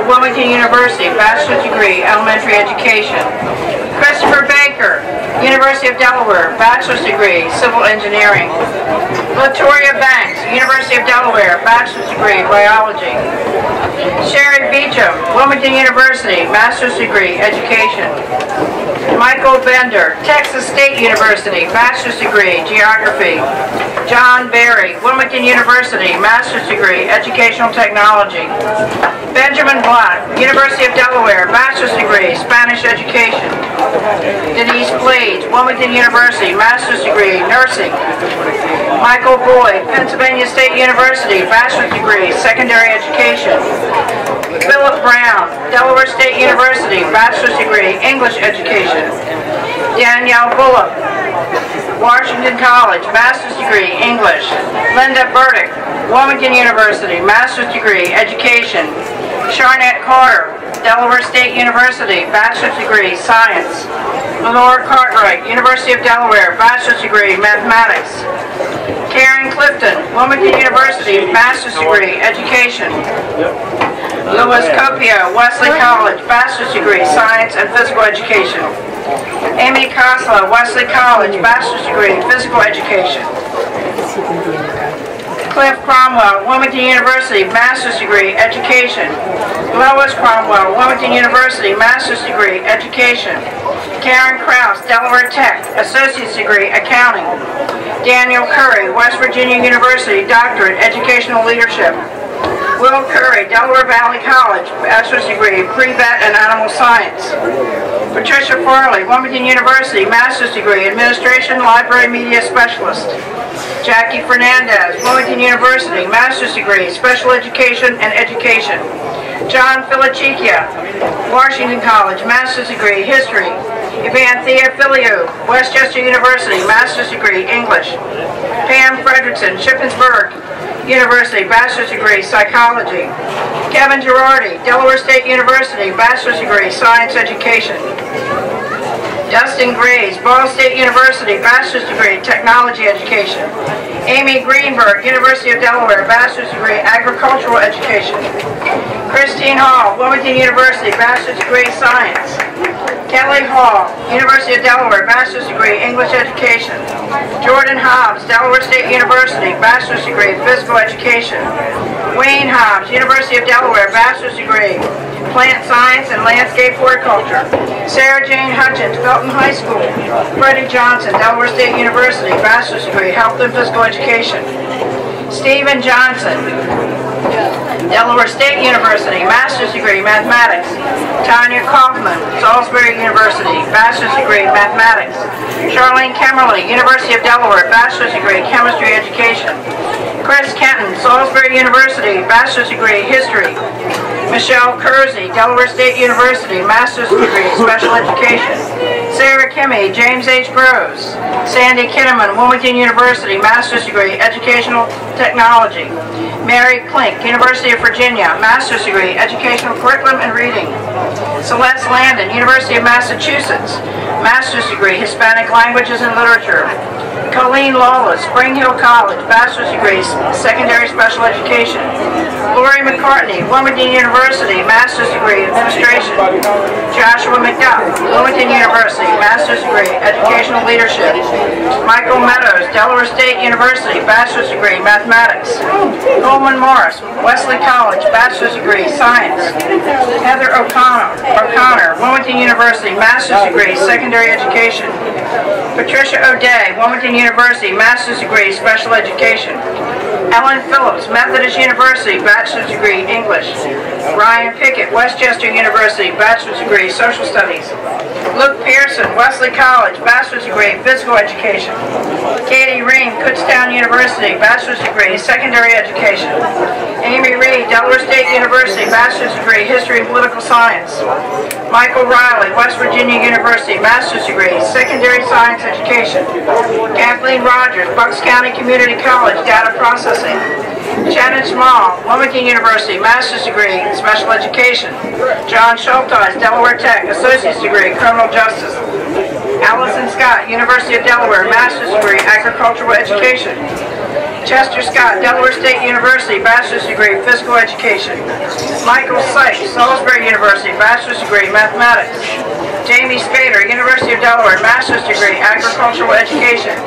Wilmington University, bachelor's degree, elementary education. Christopher Baker, University of Delaware, bachelor's degree, civil engineering. Latoria Banks, University of Delaware, bachelor's degree, biology. Sherry Beecham, Wilmington University, master's degree, education. Michael Bender, Texas State University, bachelor's degree, geography. John Berry, Wilmington University, master's degree, educational technology. Benjamin Black, University of Delaware, bachelor's degree, Spanish education. Denise Blades, Wilmington University, master's degree, nursing. Michael Boyd, Pennsylvania State University, bachelor's degree, secondary education. Philip Brown, Delaware State University, bachelor's degree, English education. Danielle Bullock, Washington College, master's degree, English. Linda Burdick, Wilmington University, master's degree, education. Charnette Carter, Delaware State University, bachelor's degree, science. Lenore Cartwright, University of Delaware, bachelor's degree, mathematics. Karen Clifton, Wilmington University, master's degree, education. Louis Copio, Wesley College, bachelor's degree, science and physical education. Amy Koslow, Wesley College, bachelor's degree, physical education. Cliff Cromwell, Wilmington University, master's degree, education. Lois Cromwell, Wilmington University, master's degree, education. Karen Krause, Delaware Tech, associate's degree, accounting. Daniel Curry, West Virginia University, doctorate, educational leadership. Will Curry, Delaware Valley College, bachelor's degree, pre-vet and animal science. Patricia Farley, Wilmington University, master's degree, administration, library media specialist. Jackie Fernandez, Wilmington University, master's degree, special education and education. John Filichicchia, Washington College, master's degree, history. Evanthea Filiou, Westchester University, master's degree, English. Pam Fredrickson, Shippensburg University, bachelor's degree, psychology. Kevin Girardi, Delaware State University, bachelor's degree, science education. Dustin Grays, Ball State University, bachelor's degree, technology education. Amy Greenberg, University of Delaware, bachelor's degree, agricultural education. Christine Hall, Wilmington University, bachelor's degree, science. Kelly Hall, University of Delaware, bachelor's degree, English education. Jordan Hobbs, Delaware State University, bachelor's degree, physical education. Wayne Hobbs, University of Delaware, bachelor's degree, plant science and landscape horticulture. Sarah Jane Hutchins, Felton High School. Freddie Johnson, Delaware State University, bachelor's degree, health and physical education. Stephen Johnson, Delaware State University, master's degree, mathematics. Tanya Kaufman, Salisbury University, bachelor's degree, mathematics. Charlene Kemmerly, University of Delaware, bachelor's degree, chemistry education. Chris Kenton, Salisbury University, bachelor's degree, history. Michelle Kersey, Delaware State University, master's degree, special education. Sarah Kimmy, James H. Groves. Sandy Kinnaman, Wilmington University, master's degree, educational technology. Mary Klink, University of Virginia, master's degree, educational curriculum and reading. Celeste Landon, University of Massachusetts, master's degree, Hispanic languages and literature. Colleen Lawless, Spring Hill College, bachelor's degree, secondary special education. Lori McCartney, Wilmington University, master's degree, administration. Joshua McDuff, Wilmington University, master's degree, educational leadership. Michael Meadows, Delaware State University, bachelor's degree, mathematics. Coleman Morris, Wesley College, bachelor's degree, science. Heather O'Connor, Wilmington University, master's degree, secondary education. Patricia O'Day, Wilmington University, master's degree, special education. Ellen Phillips, Methodist University, bachelor's degree, English. Ryan Pickett, Westchester University, bachelor's degree, social studies. Luke Pearson, Wesley College, bachelor's degree, physical education. Katie Ring, Kutztown University, bachelor's degree, secondary education. Amy Reed, Delaware State University, bachelor's degree, history and political science. Michael Riley, West Virginia University, master's degree, secondary science education. Kathleen Rogers, Bucks County Community College, data processing. Shannon Small, Wilmington University, master's degree, special education. John Schulteis, Delaware Tech, associate's degree, criminal justice. Allison Scott, University of Delaware, master's degree, agricultural education. Chester Scott, Delaware State University, bachelor's degree, physical education. Michael Sykes, Salisbury University, bachelor's degree, mathematics. Jamie Spader, University of Delaware, master's degree, agricultural education.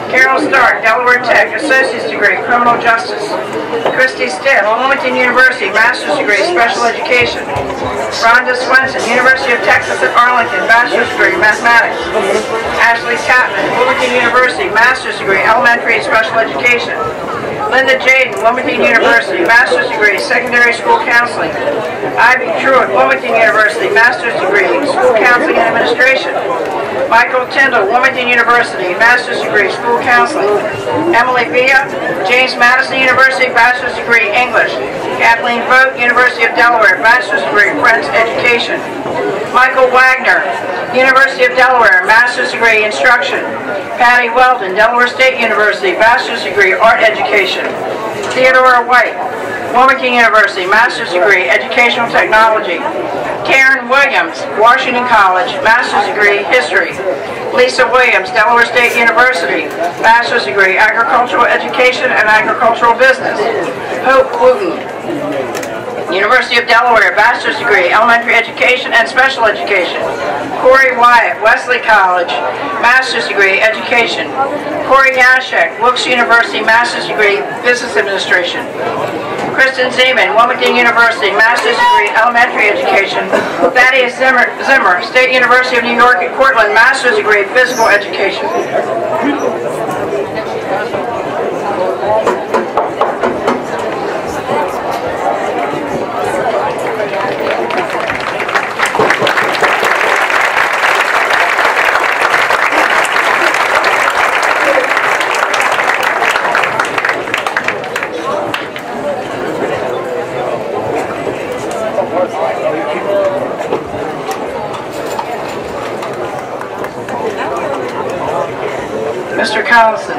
Carol Stark, Delaware Tech, associate's degree, criminal justice. Christy Stitt, Wilmington University, master's degree, special education. Rhonda Swenson, University of Texas at Arlington, bachelor's degree, mathematics. Ashley Chapman, Wilmington University, master's degree, elementary and special education. Linda Jaden, Wilmington University, master's degree, secondary school counseling. Ivy Truitt, Wilmington University, master's degree, school counseling and administration. Michael Tyndall, Wilmington University, master's degree, school counseling. Emily Villa, James Madison University, bachelor's degree, English. Kathleen Vogt, University of Delaware, bachelor's degree, French education. Michael Wagner, University of Delaware, master's degree, instruction. Patty Weldon, Delaware State University, bachelor's degree, art education. Theodora White, Wilmington University, master's degree, educational technology. Karen Williams, Washington College, master's degree, history. Lisa Williams, Delaware State University, bachelor's degree, agricultural education and agricultural business. Hope Wooten, University of Delaware, bachelor's degree, elementary education and special education. Corey Wyatt, Wesley College, master's degree, education. Corey Yashek, Wilkes University, master's degree, business administration. Kristen Zeman, Wilmington University, master's degree, elementary education. Thaddeus Zimmer, State University of New York at Cortland, master's degree, physical education. Mr. Collison.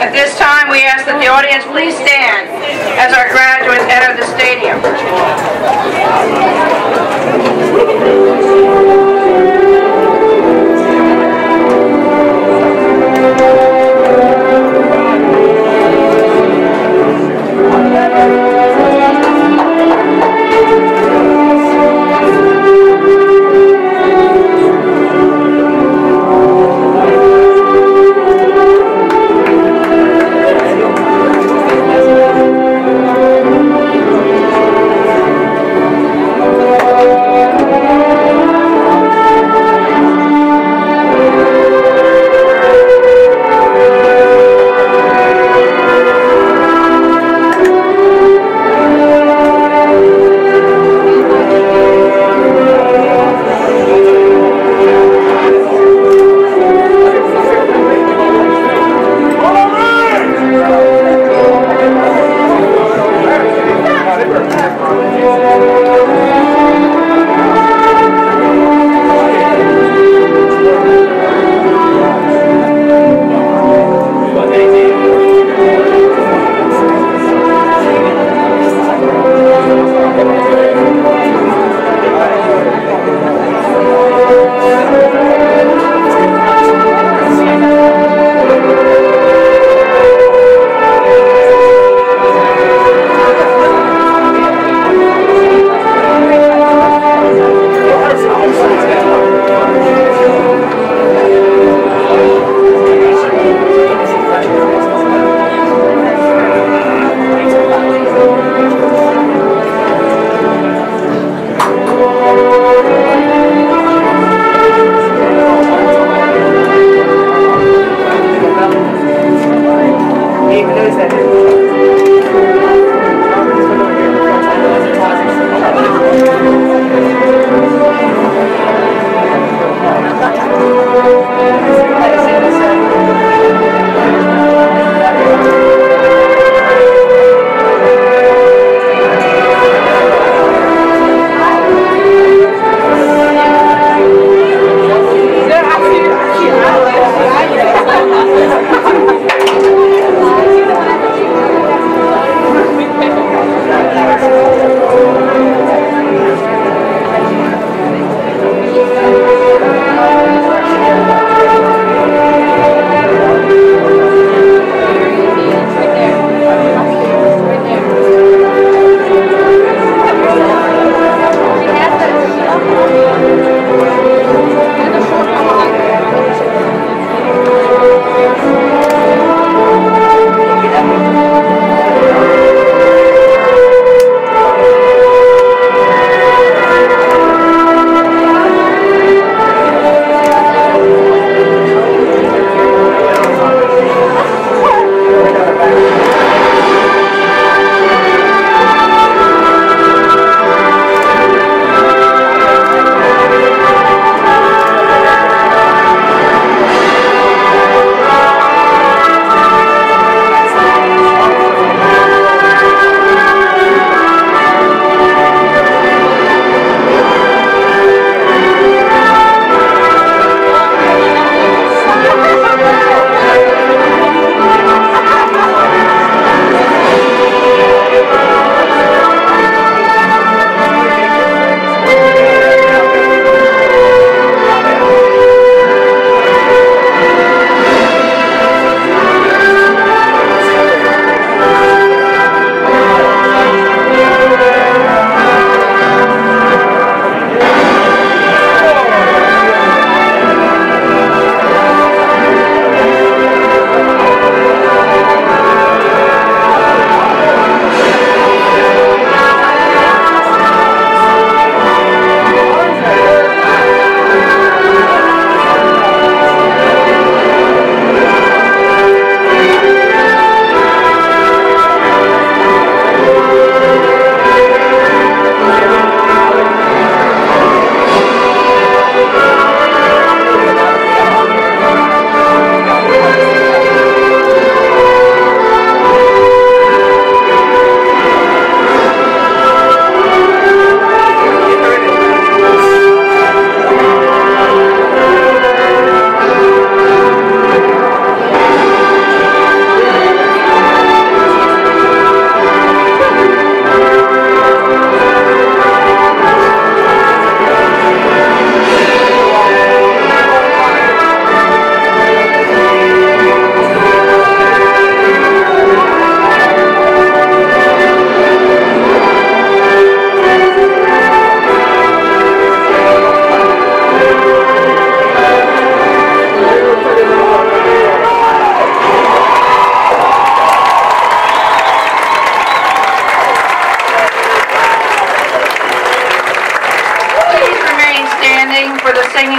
At this time, we ask that the audience please stand as our graduates enter the stadium.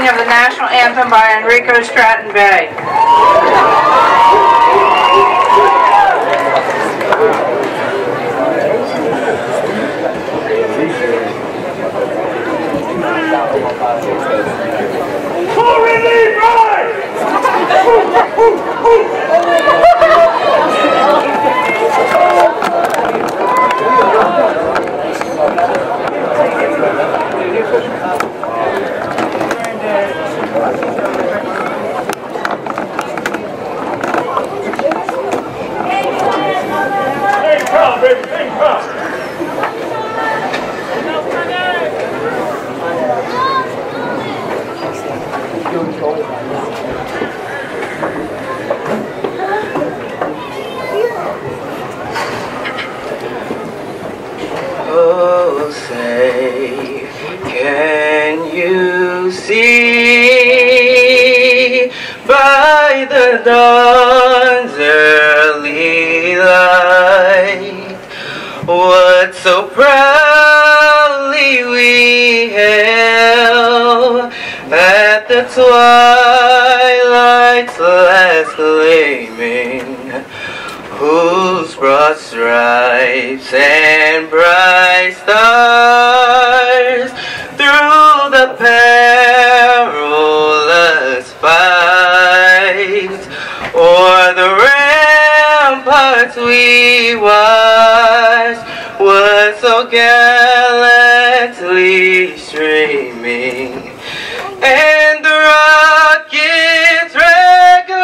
of the national anthem by Enrico Stratton Bay. Oh, say, can you see by the dawn's early light what so proudly we hailed at the twilight's last gleaming, whose broad stripes and bright stars through the perilous fight o'er the ramparts we watched was so gallantly streaming, and the rockets regular,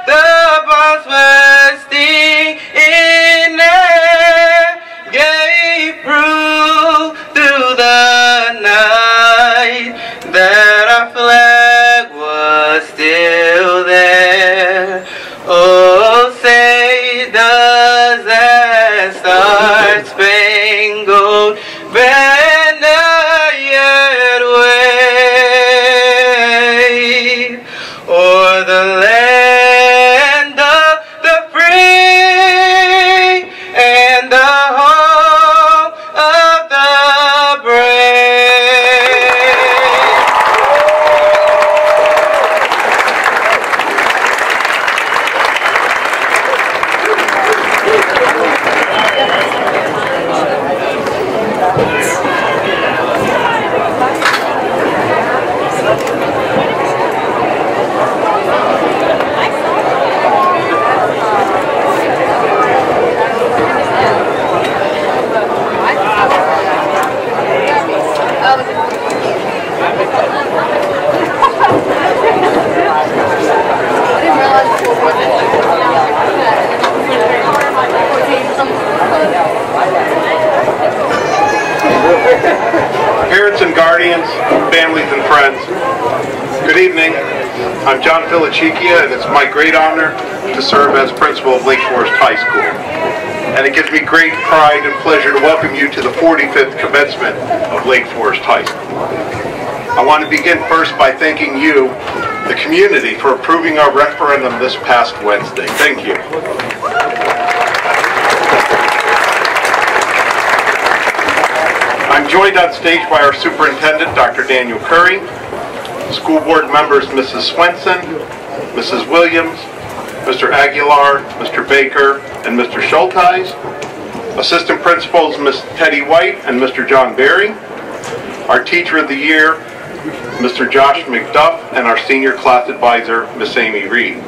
the bombs bursting in air, gave proof through the night that our flag was still there. Oh, say does that star-spangled banner yet wave o'er the land of the free and the home of the brave? Parents and guardians, families and friends, good evening. I'm John Filichicchia, and it's my great honor to serve as principal of Lake Forest High School. And it gives me great pride and pleasure to welcome you to the 45th commencement of Lake Forest High School. I want to begin first by thanking you, the community, for approving our referendum this past Wednesday. Thank you. I'm joined on stage by our superintendent, Dr. Daniel Curry, school board members Mrs. Swenson, Mrs. Williams, Mr. Aguilar, Mr. Baker, and Mr. Schulteis, assistant principals Ms. Teddy White and Mr. John Berry, our teacher of the year, Mr. Josh McDuff, and our senior class advisor, Miss Amy Reed.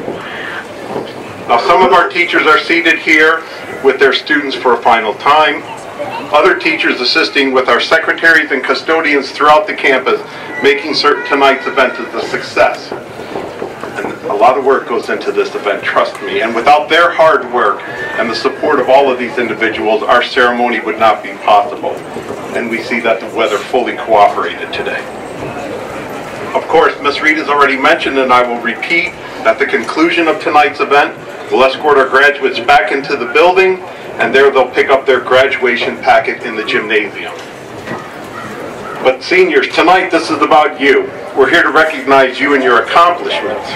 Now, some of our teachers are seated here with their students for a final time. Other teachers assisting with our secretaries and custodians throughout the campus, making certain tonight's event is a success. And a lot of work goes into this event, trust me. And without their hard work and the support of all of these individuals, our ceremony would not be possible. And we see that the weather fully cooperated today. Of course, Ms. Reed has already mentioned, and I will repeat, at the conclusion of tonight's event, we'll escort our graduates back into the building, and there they'll pick up their graduation packet in the gymnasium. But seniors, tonight this is about you. We're here to recognize you and your accomplishments.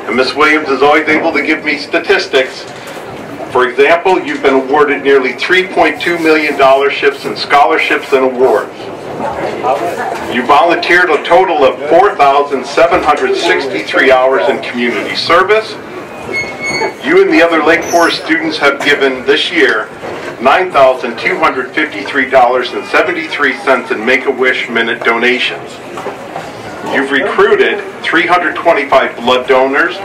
And Ms. Williams is always able to give me statistics. For example, you've been awarded nearly $3.2 million in scholarships and awards. You volunteered a total of 4,763 hours in community service. You and the other Lake Forest students have given this year $9,253.73 in Make-A-Wish Minute donations. You've recruited 325 blood donors,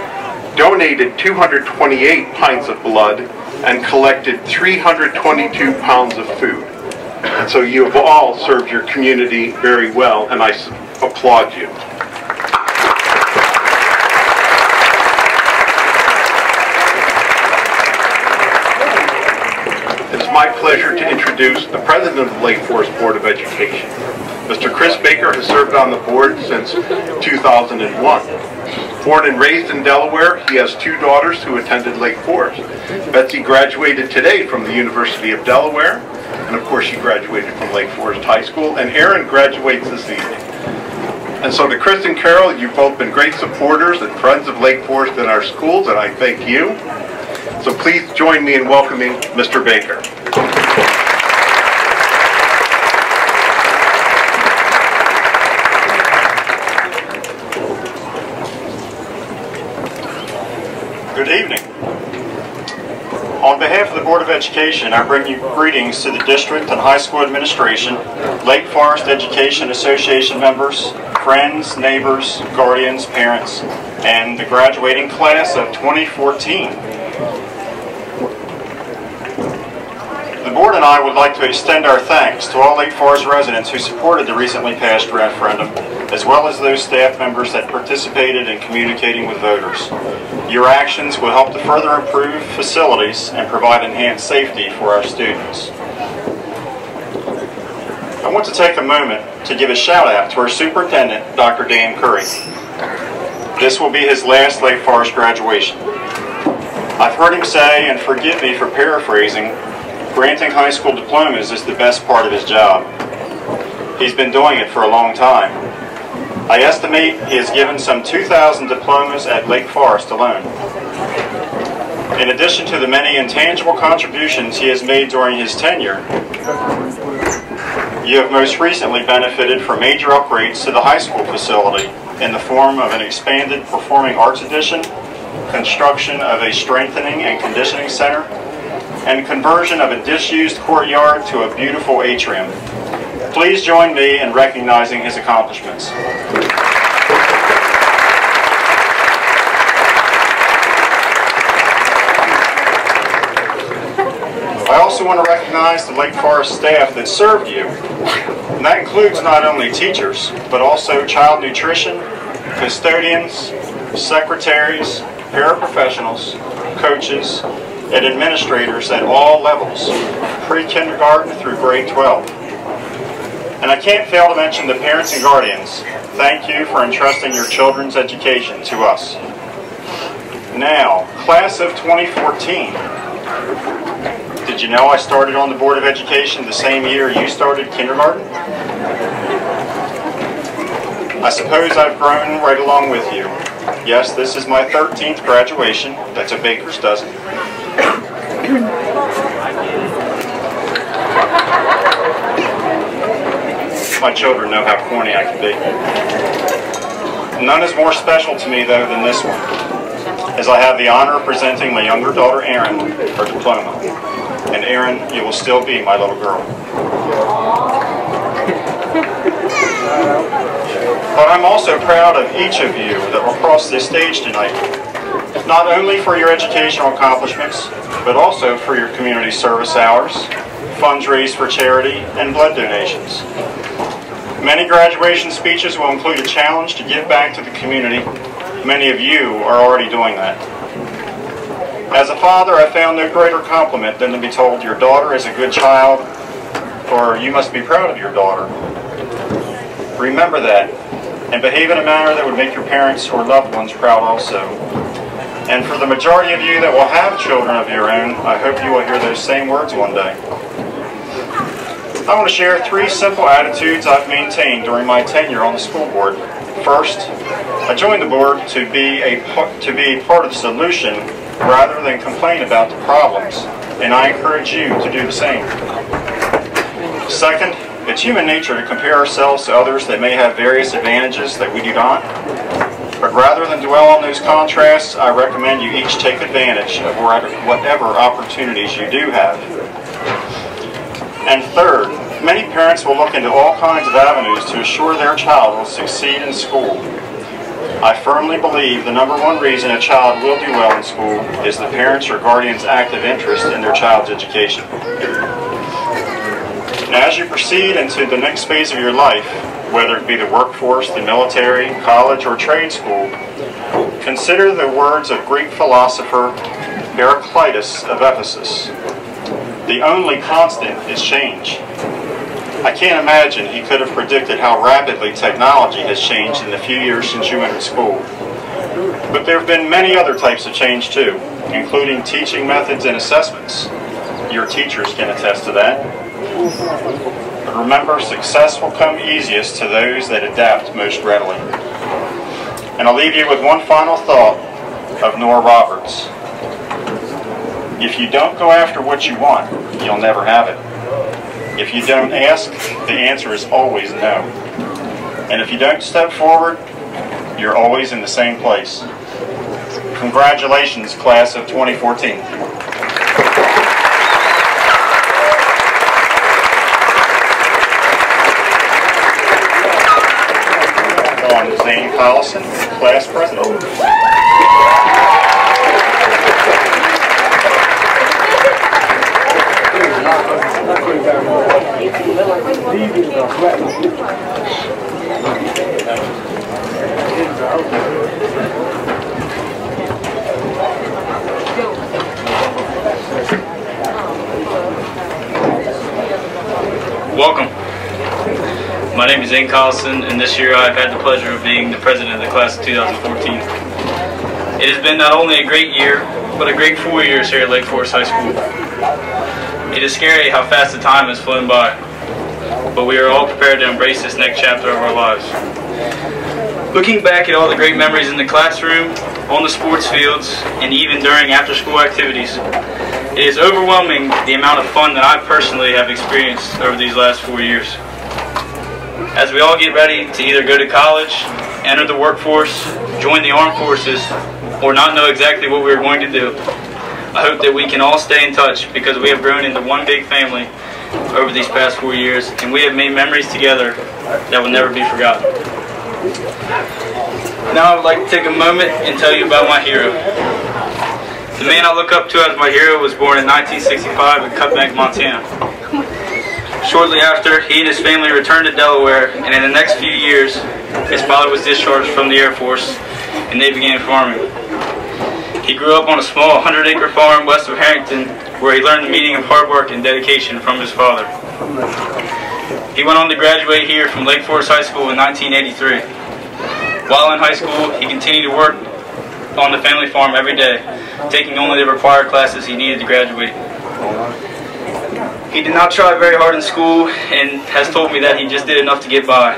donated 228 pints of blood, and collected 322 pounds of food. And so you have all served your community very well, and I applaud you. It is my pleasure to introduce the President of the Lake Forest Board of Education. Mr. Chris Baker has served on the board since 2001. Born and raised in Delaware, he has two daughters who attended Lake Forest. Betsy graduated today from the University of Delaware, and of course she graduated from Lake Forest High School, and Aaron graduates this evening. And so to Chris and Carol, you've both been great supporters and friends of Lake Forest in our schools, and I thank you. So please join me in welcoming Mr. Baker. Good evening. On behalf of the Board of Education, I bring you greetings to the district and high school administration, Lake Forest Education Association members, friends, neighbors, guardians, parents, and the graduating class of 2014. The board and I would like to extend our thanks to all Lake Forest residents who supported the recently passed referendum, as well as those staff members that participated in communicating with voters. Your actions will help to further improve facilities and provide enhanced safety for our students. I want to take a moment to give a shout out to our superintendent, Dr. Dan Curry. This will be his last Lake Forest graduation. I've heard him say, and forgive me for paraphrasing, granting high school diplomas is the best part of his job. He's been doing it for a long time. I estimate he has given some 2,000 diplomas at Lake Forest alone. In addition to the many intangible contributions he has made during his tenure, you have most recently benefited from major upgrades to the high school facility in the form of an expanded performing arts addition, construction of a strengthening and conditioning center, and conversion of a disused courtyard to a beautiful atrium. Please join me in recognizing his accomplishments. I also want to recognize the Lake Forest staff that served you. And that includes not only teachers, but also child nutrition, custodians, secretaries, paraprofessionals, coaches, and administrators at all levels, pre-kindergarten through grade 12. And I can't fail to mention the parents and guardians. Thank you for entrusting your children's education to us. Now, class of 2014. Did you know I started on the Board of Education the same year you started kindergarten? I suppose I've grown right along with you. Yes, this is my 13th graduation. That's a baker's dozen. My children know how corny I can be. None is more special to me, though, than this one, as I have the honor of presenting my younger daughter, Erin, her diploma. And Erin, you will still be my little girl. But I'm also proud of each of you that will cross this stage tonight, not only for your educational accomplishments, but also for your community service hours, funds raised for charity, and blood donations. Many graduation speeches will include a challenge to give back to the community. Many of you are already doing that. As a father, I found no greater compliment than to be told your daughter is a good child, or you must be proud of your daughter. Remember that, and behave in a manner that would make your parents or loved ones proud also. And for the majority of you that will have children of your own, I hope you will hear those same words one day. I want to share 3 simple attitudes I've maintained during my tenure on the school board. First, I joined the board to be part of the solution rather than complain about the problems, and I encourage you to do the same. Second, It's human nature to compare ourselves to others that may have various advantages that we do not. But rather than dwell on those contrasts, I recommend you each take advantage of whatever opportunities you do have. And third, many parents will look into all kinds of avenues to assure their child will succeed in school. I firmly believe the number one reason a child will do well in school is the parents' or guardians' active interest in their child's education. Now, as you proceed into the next phase of your life, whether it be the workforce, the military, college, or trade school, consider the words of Greek philosopher Heraclitus of Ephesus. The only constant is change. I can't imagine he could have predicted how rapidly technology has changed in the few years since you entered school. But there have been many other types of change too, including teaching methods and assessments. Your teachers can attest to that. But remember, success will come easiest to those that adapt most readily. And I'll leave you with one final thought of Nora Roberts. If you don't go after what you want, you'll never have it. If you don't ask, the answer is always no. And if you don't step forward, you're always in the same place. Congratulations, class of 2014. On Zane Collison, class president. Welcome. My name is Zane Collison, and this year I've had the pleasure of being the president of the class of 2014. It has been not only a great year, but a great 4 years here at Lake Forest High School. It is scary how fast the time has flown by, but we are all prepared to embrace this next chapter of our lives. Looking back at all the great memories in the classroom, on the sports fields, and even during after-school activities, it is overwhelming the amount of fun that I personally have experienced over these last 4 years. As we all get ready to either go to college, enter the workforce, join the armed forces, or not know exactly what we are going to do, I hope that we can all stay in touch because we have grown into one big family over these past 4 years, and we have made memories together that will never be forgotten. Now I would like to take a moment and tell you about my hero. The man I look up to as my hero was born in 1965 in Cutbank, Montana. Shortly after, he and his family returned to Delaware, and in the next few years, his father was discharged from the Air Force, and they began farming. He grew up on a small 100-acre farm west of Harrington, where he learned the meaning of hard work and dedication from his father. He went on to graduate here from Lake Forest High School in 1983. While in high school, he continued to work on the family farm every day, taking only the required classes he needed to graduate. He did not try very hard in school and has told me that he just did enough to get by.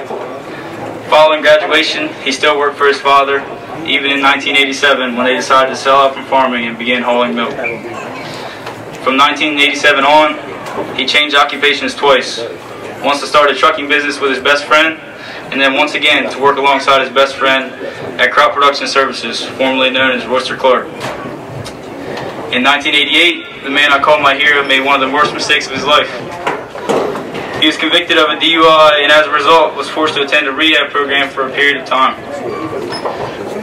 Following graduation, he still worked for his father, even in 1987 when they decided to sell out from farming and begin hauling milk. From 1987 on, he changed occupations twice. Once to start a trucking business with his best friend, and then once again to work alongside his best friend at Crop Production Services, formerly known as Royster Clark. In 1988, the man I call my hero made one of the worst mistakes of his life. He was convicted of a DUI and as a result was forced to attend a rehab program for a period of time.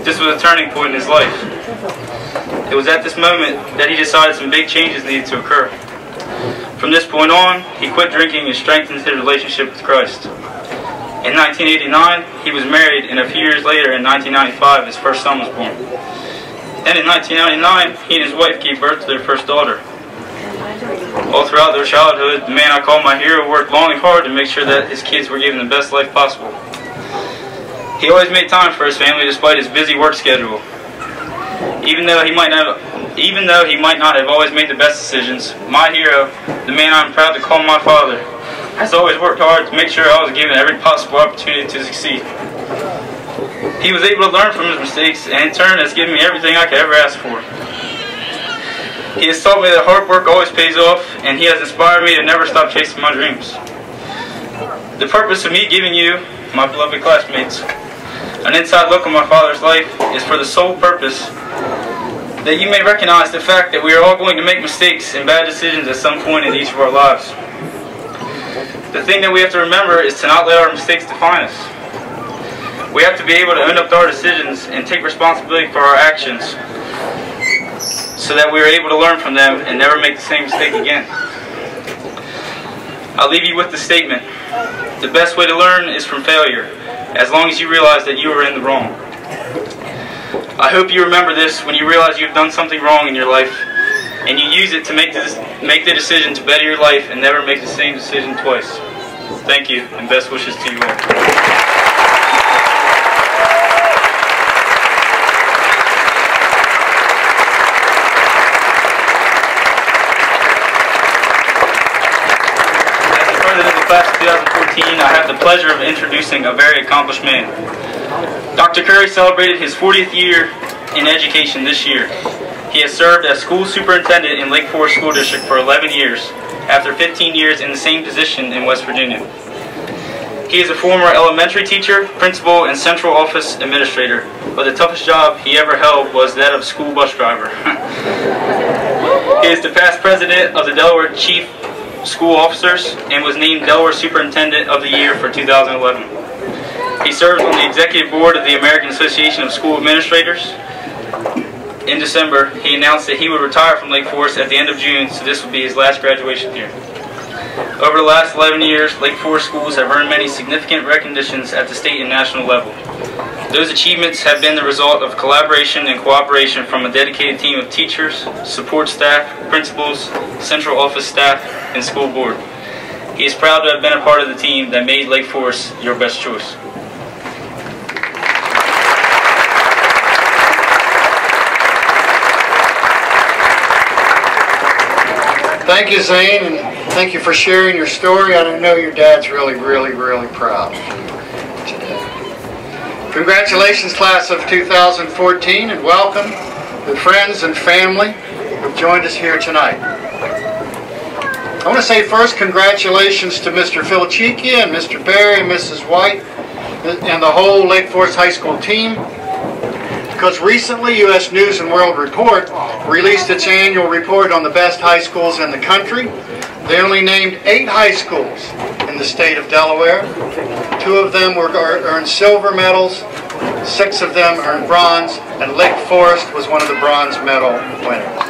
This was a turning point in his life. It was at this moment that he decided some big changes needed to occur. From this point on, he quit drinking and strengthened his relationship with Christ. In 1989, he was married, and a few years later, in 1995, his first son was born. Then in 1999, he and his wife gave birth to their first daughter. All throughout their childhood, the man I call my hero worked long and hard to make sure that his kids were given the best life possible. He always made time for his family despite his busy work schedule. Even though he might not have always made the best decisions, my hero, the man I'm proud to call my father, has always worked hard to make sure I was given every possible opportunity to succeed. He was able to learn from his mistakes, and in turn has given me everything I could ever ask for. He has taught me that hard work always pays off, and he has inspired me to never stop chasing my dreams. The purpose of me giving you, my beloved classmates, an inside look on my father's life is for the sole purpose that you may recognize the fact that we are all going to make mistakes and bad decisions at some point in each of our lives. The thing that we have to remember is to not let our mistakes define us. We have to be able to own up to our decisions and take responsibility for our actions so that we are able to learn from them and never make the same mistake again. I'll leave you with the statement: the best way to learn is from failure, as long as you realize that you are in the wrong. I hope you remember this when you realize you've done something wrong in your life, and you use it to make the decision to better your life and never make the same decision twice. Thank you, and best wishes to you all. Class of 2014, I have the pleasure of introducing a very accomplished man. Dr. Curry celebrated his 40th year in education this year. He has served as school superintendent in Lake Forest School District for 11 years, after 15 years in the same position in West Virginia. He is a former elementary teacher, principal, and central office administrator, but the toughest job he ever held was that of school bus driver. He is the past president of the Delaware Chief School Officers and was named Delaware Superintendent of the Year for 2011. He serves on the Executive Board of the American Association of School Administrators. In December, he announced that he would retire from Lake Forest at the end of June, so this would be his last graduation year. Over the last 11 years, Lake Forest schools have earned many significant recognitions at the state and national level. Those achievements have been the result of collaboration and cooperation from a dedicated team of teachers, support staff, principals, central office staff, and school board. He is proud to have been a part of the team that made Lake Forest your best choice. Thank you, Zane, and thank you for sharing your story. I know your dad's really proud today. Congratulations, class of 2014, and welcome the friends and family who've joined us here tonight. I want to say first congratulations to Mr. Filchicchia and Mr. Berry and Mrs. White and the whole Lake Forest High School team, because recently U.S. News & World Report released its annual report on the best high schools in the country. They only named 8 high schools in the state of Delaware. 2 of them earned silver medals, 6 of them earned bronze, and Lake Forest was one of the bronze medal winners.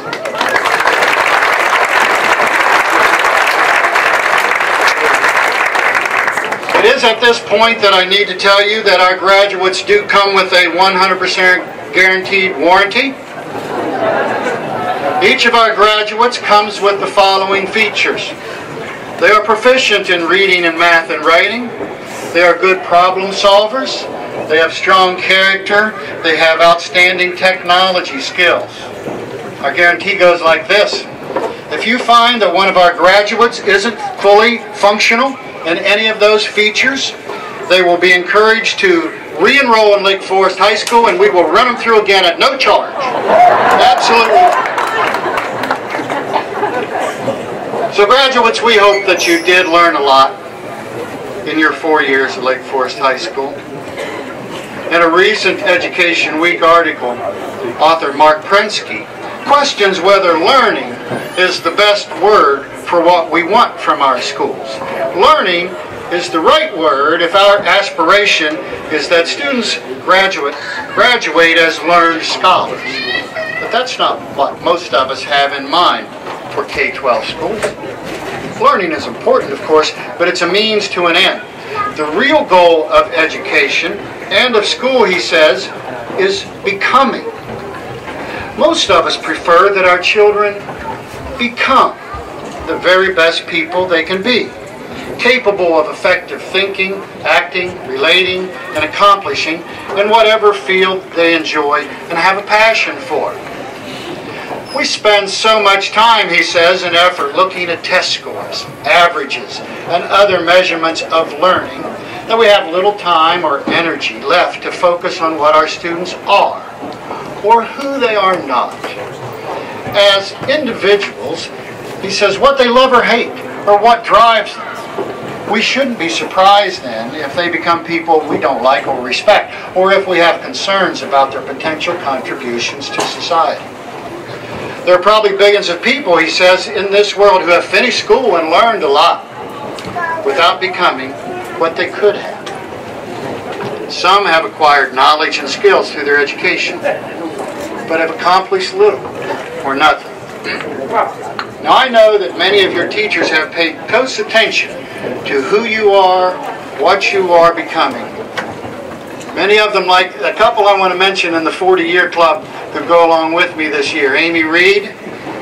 It is at this point that I need to tell you that our graduates do come with a 100% guaranteed warranty. Each of our graduates comes with the following features. They are proficient in reading and math and writing. They are good problem solvers. They have strong character. They have outstanding technology skills. Our guarantee goes like this. If you find that one of our graduates isn't fully functional in any of those features, they will be encouraged to re-enroll in Lake Forest High School, and we will run them through again at no charge. Absolutely. So graduates, we hope that you did learn a lot in your 4 years at Lake Forest High School. In a recent Education Week article, author Mark Prensky questions whether learning is the best word for what we want from our schools. Learning is the right word if our aspiration is that students graduate as learned scholars. But that's not what most of us have in mind for K-12 schools. Learning is important, of course, but it's a means to an end. The real goal of education and of school, he says, is becoming. Most of us prefer that our children become the very best people they can be, capable of effective thinking, acting, relating, and accomplishing in whatever field they enjoy and have a passion for. We spend so much time, he says, and effort looking at test scores, averages, and other measurements of learning that we have little time or energy left to focus on what our students are or who they are not. As individuals, he says, what they love or hate or what drives them. We shouldn't be surprised then if they become people we don't like or respect, or if we have concerns about their potential contributions to society. There are probably billions of people, he says, in this world who have finished school and learned a lot without becoming what they could have. Some have acquired knowledge and skills through their education, but have accomplished little or nothing. Now, I know that many of your teachers have paid close attention to who you are, what you are becoming. Many of them, like a couple I want to mention in the 40-year club who go along with me this year, Amy Reed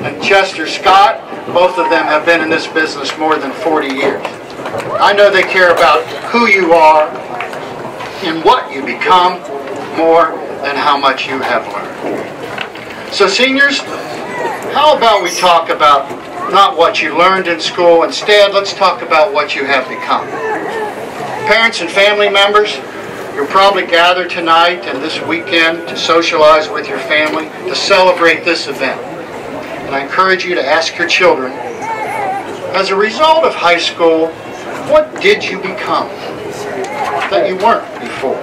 and Chester Scott. Both of them have been in this business more than 40 years. I know they care about who you are and what you become more than how much you have learned. So seniors, how about we talk about not what you learned in school. Instead, let's talk about what you have become. Parents and family members, you're probably gathered tonight and this weekend to socialize with your family, to celebrate this event. And I encourage you to ask your children, as a result of high school, what did you become that you weren't before?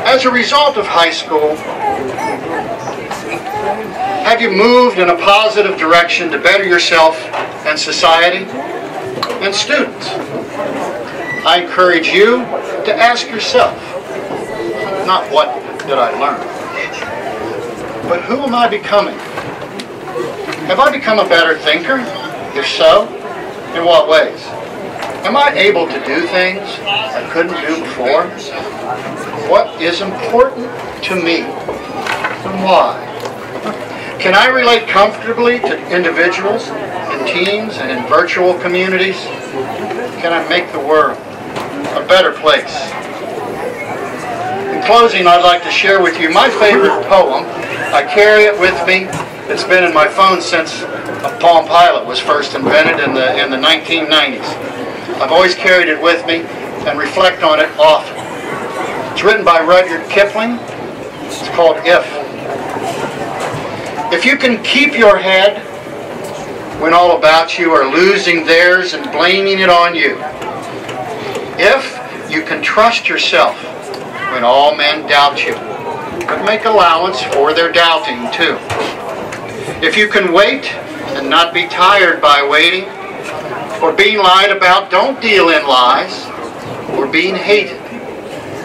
As a result of high school, have you moved in a positive direction to better yourself and society? And students, I encourage you to ask yourself, not what did I learn, but who am I becoming? Have I become a better thinker? If so, in what ways? Am I able to do things I couldn't do before? What is important to me and why? Can I relate comfortably to individuals, in teams, and in virtual communities? Can I make the world a better place? In closing, I'd like to share with you my favorite poem. I carry it with me. It's been in my phone since a Palm Pilot was first invented in the 1990s. I've always carried it with me and reflect on it often. It's written by Rudyard Kipling. It's called If. If you can keep your head when all about you are losing theirs and blaming it on you. If you can trust yourself when all men doubt you, but make allowance for their doubting too. If you can wait and not be tired by waiting, or being lied about, don't deal in lies, or being hated,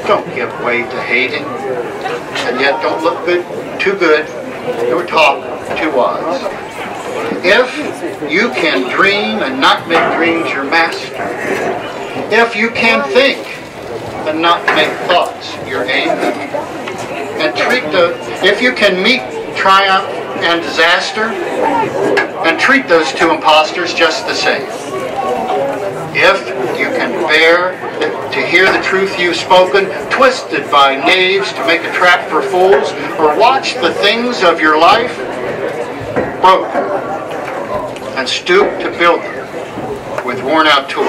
don't give way to hating, and yet don't look too good, or talk too wise. If you can dream and not make dreams your master, if you can think and not make thoughts your aim, and if you can meet triumph and disaster, and treat those two impostors just the same. If you can bear to hear the truth you've spoken, twisted by knaves to make a trap for fools, or watch the things of your life broken, and stoop to build them with worn-out tools.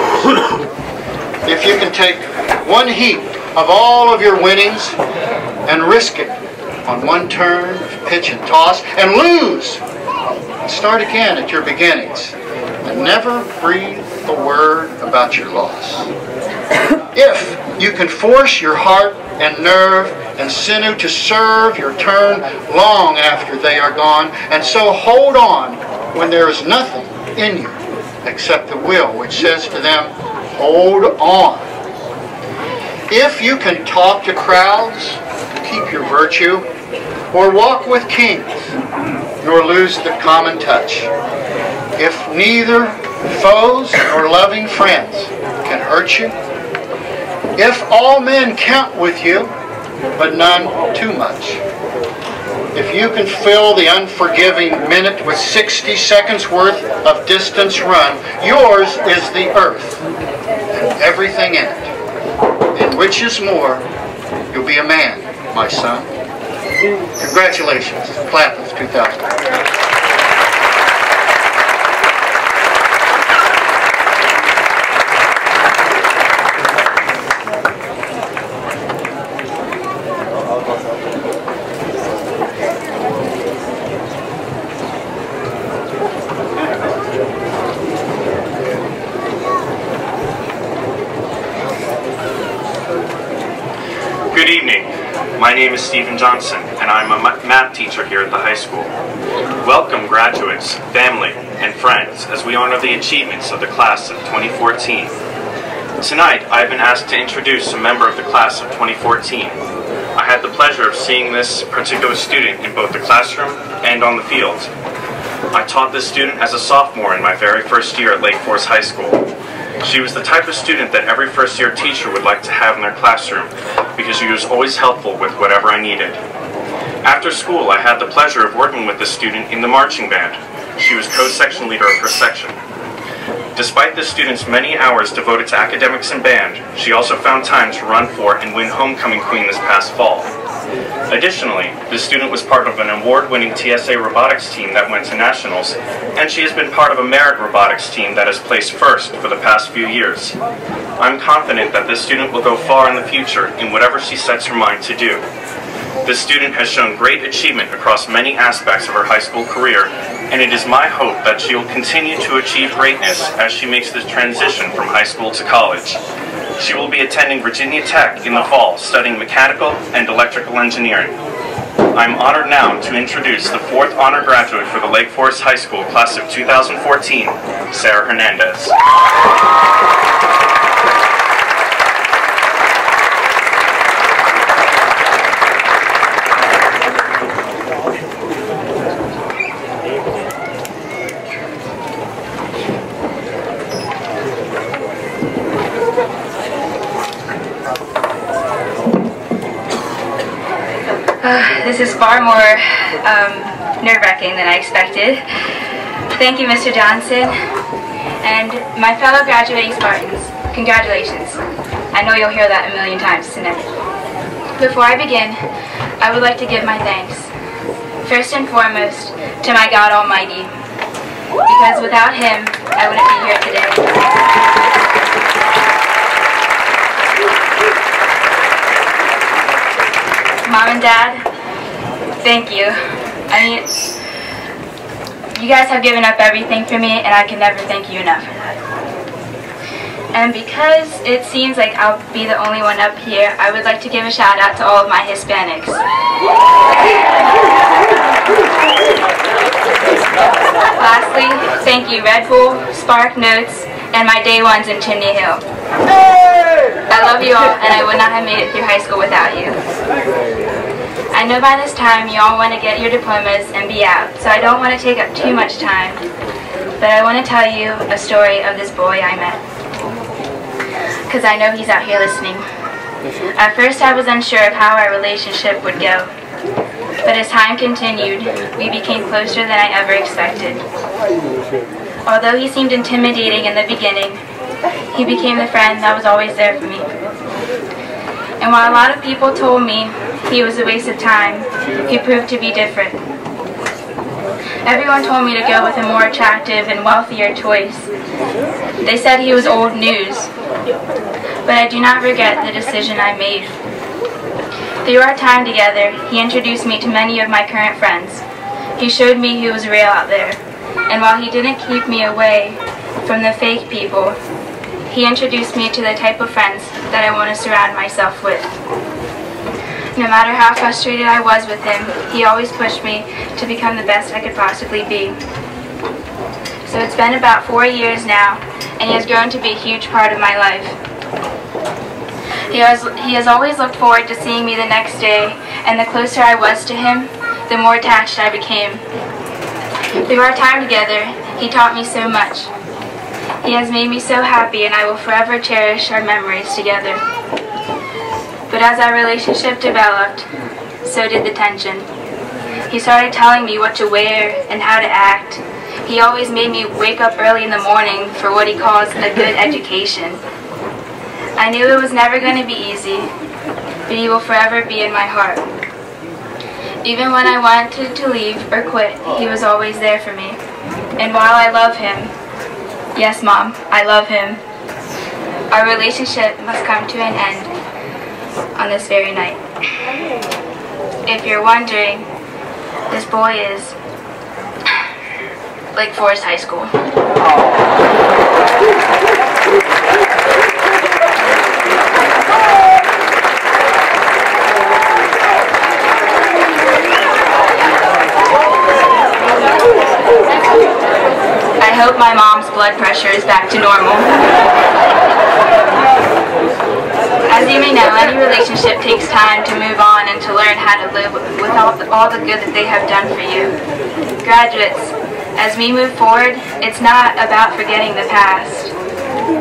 If you can take one heap of all of your winnings and risk it on one turn of pitch and toss, and lose, and start again at your beginnings, and never breathe a word about your loss. If you can force your heart and nerve and sinew to serve your turn long after they are gone, and so hold on when there is nothing in you except the will which says to them, hold on. If you can talk to crowds, keep your virtue, or walk with kings, nor lose the common touch. If neither foes nor loving friends can hurt you, if all men count with you, but none too much, if you can fill the unforgiving minute with 60 seconds worth of distance run, yours is the earth and everything in it. And which is more, you'll be a man, my son. Congratulations, Clapham 2000. My name is Stephen Johnson, and I'm a math teacher here at the high school. Welcome, graduates, family, and friends, as we honor the achievements of the class of 2014. Tonight, I've been asked to introduce a member of the class of 2014. I had the pleasure of seeing this particular student in both the classroom and on the field. I taught this student as a sophomore in my very first year at Lake Forest High School. She was the type of student that every first-year teacher would like to have in their classroom because she was always helpful with whatever I needed. After school, I had the pleasure of working with this student in the marching band. She was co-section leader of her section. Despite this student's many hours devoted to academics and band, she also found time to run for and win Homecoming Queen this past fall. Additionally, this student was part of an award-winning TSA robotics team that went to nationals, and she has been part of a merit robotics team that has placed first for the past few years. I'm confident that this student will go far in the future in whatever she sets her mind to do. This student has shown great achievement across many aspects of her high school career, and it is my hope that she will continue to achieve greatness as she makes the transition from high school to college. She will be attending Virginia Tech in the fall, studying mechanical and electrical engineering. I'm honored now to introduce the 4th honor graduate for the Lake Forest High School class of 2014, Sarah Hernandez. This is far more nerve-wracking than I expected. Thank you, Mr. Johnson. And my fellow graduating Spartans, congratulations. I know you'll hear that a million times tonight. Before I begin, I would like to give my thanks, first and foremost, to my God Almighty, because without Him, I wouldn't be here today. Mom and Dad, thank you. I mean, you guys have given up everything for me, and I can never thank you enough for that. And because it seems like I'll be the only one up here, I would like to give a shout out to all of my Hispanics. Lastly, thank you Red Bull, Spark Notes, and my day ones in Chimney Hill. I love you all, and I would not have made it through high school without you. I know by this time you all want to get your diplomas and be out, so I don't want to take up too much time, but I want to tell you a story of this boy I met, because I know he's out here listening. At first I was unsure of how our relationship would go, but as time continued, we became closer than I ever expected. Although he seemed intimidating in the beginning, he became the friend that was always there for me. And while a lot of people told me he was a waste of time, he proved to be different. Everyone told me to go with a more attractive and wealthier choice. They said he was old news, but I do not regret the decision I made. Through our time together, he introduced me to many of my current friends. He showed me who was real out there, and while he didn't keep me away from the fake people, he introduced me to the type of friends that I want to surround myself with. No matter how frustrated I was with him, he always pushed me to become the best I could possibly be. So it's been about 4 years now, and he has grown to be a huge part of my life. He has always looked forward to seeing me the next day, and the closer I was to him, the more attached I became. Through our time together, he taught me so much. He has made me so happy, and I will forever cherish our memories together. But as our relationship developed, so did the tension. He started telling me what to wear and how to act. He always made me wake up early in the morning for what he calls a good education. I knew it was never going to be easy, but he will forever be in my heart. Even when I wanted to leave or quit, he was always there for me. And while I love him, yes, Mom, I love him, our relationship must come to an end on this very night. If you're wondering, this boy is Lake Forest High School. hope my mom's blood pressure is back to normal. As you may know, any relationship takes time to move on and to learn how to live with all the good that they have done for you. Graduates, as we move forward, it's not about forgetting the past.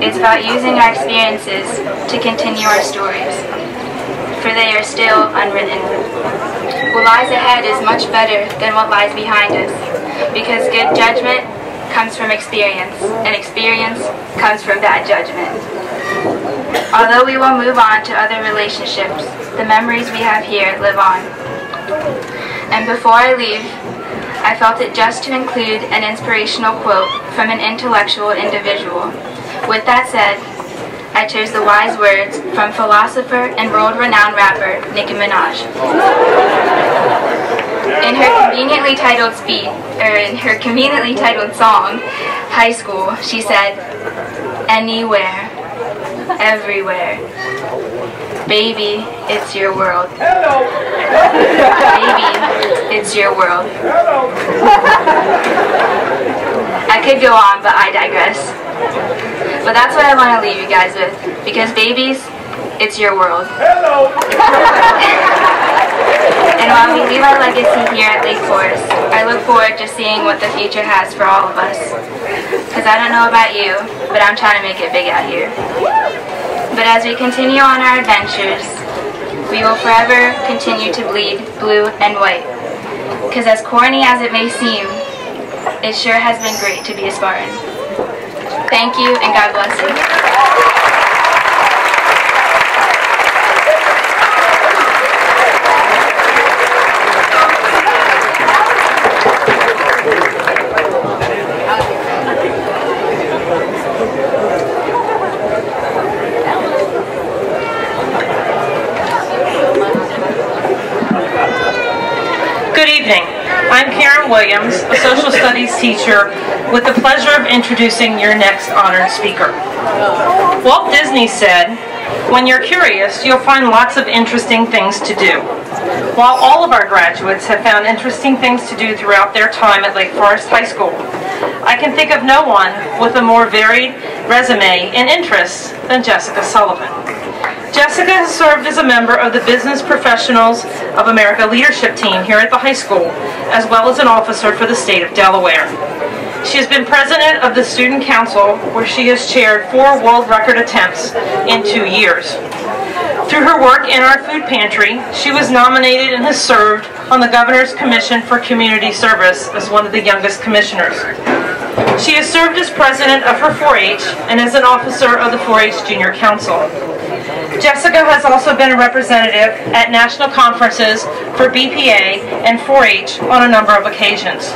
It's about using our experiences to continue our stories, for they are still unwritten. What lies ahead is much better than what lies behind us, because good judgment comes from experience, and experience comes from bad judgment. Although we will move on to other relationships, the memories we have here live on. And before I leave, I felt it just to include an inspirational quote from an intellectual individual. With that said, I chose the wise words from philosopher and world-renowned rapper Nicki Minaj. In her conveniently titled song, High School, she said, "Anywhere, everywhere. Baby, it's your world. Baby, it's your world." I could go on, but I digress. But that's what I want to leave you guys with, because babies, it's your world. And while we leave our legacy here at Lake Forest, I look forward to seeing what the future has for all of us. Because I don't know about you, but I'm trying to make it big out here. But as we continue on our adventures, we will forever continue to bleed blue and white. Because as corny as it may seem, it sure has been great to be a Spartan. Thank you, and God bless you. Good evening. I'm Karen Williams, a social studies teacher, with the pleasure of introducing your next honored speaker. Walt Disney said, "When you're curious, you'll find lots of interesting things to do." While all of our graduates have found interesting things to do throughout their time at Lake Forest High School, I can think of no one with a more varied resume and interests than Jessica Sullivan. Jessica has served as a member of the Business Professionals of America leadership team here at the high school, as well as an officer for the state of Delaware. She has been president of the Student Council, where she has chaired 4 world record attempts in 2 years. Through her work in our food pantry, she was nominated and has served on the Governor's Commission for Community Service as one of the youngest commissioners. She has served as president of her 4-H and as an officer of the 4-H Junior Council. Jessica has also been a representative at national conferences for BPA and 4-H on a number of occasions.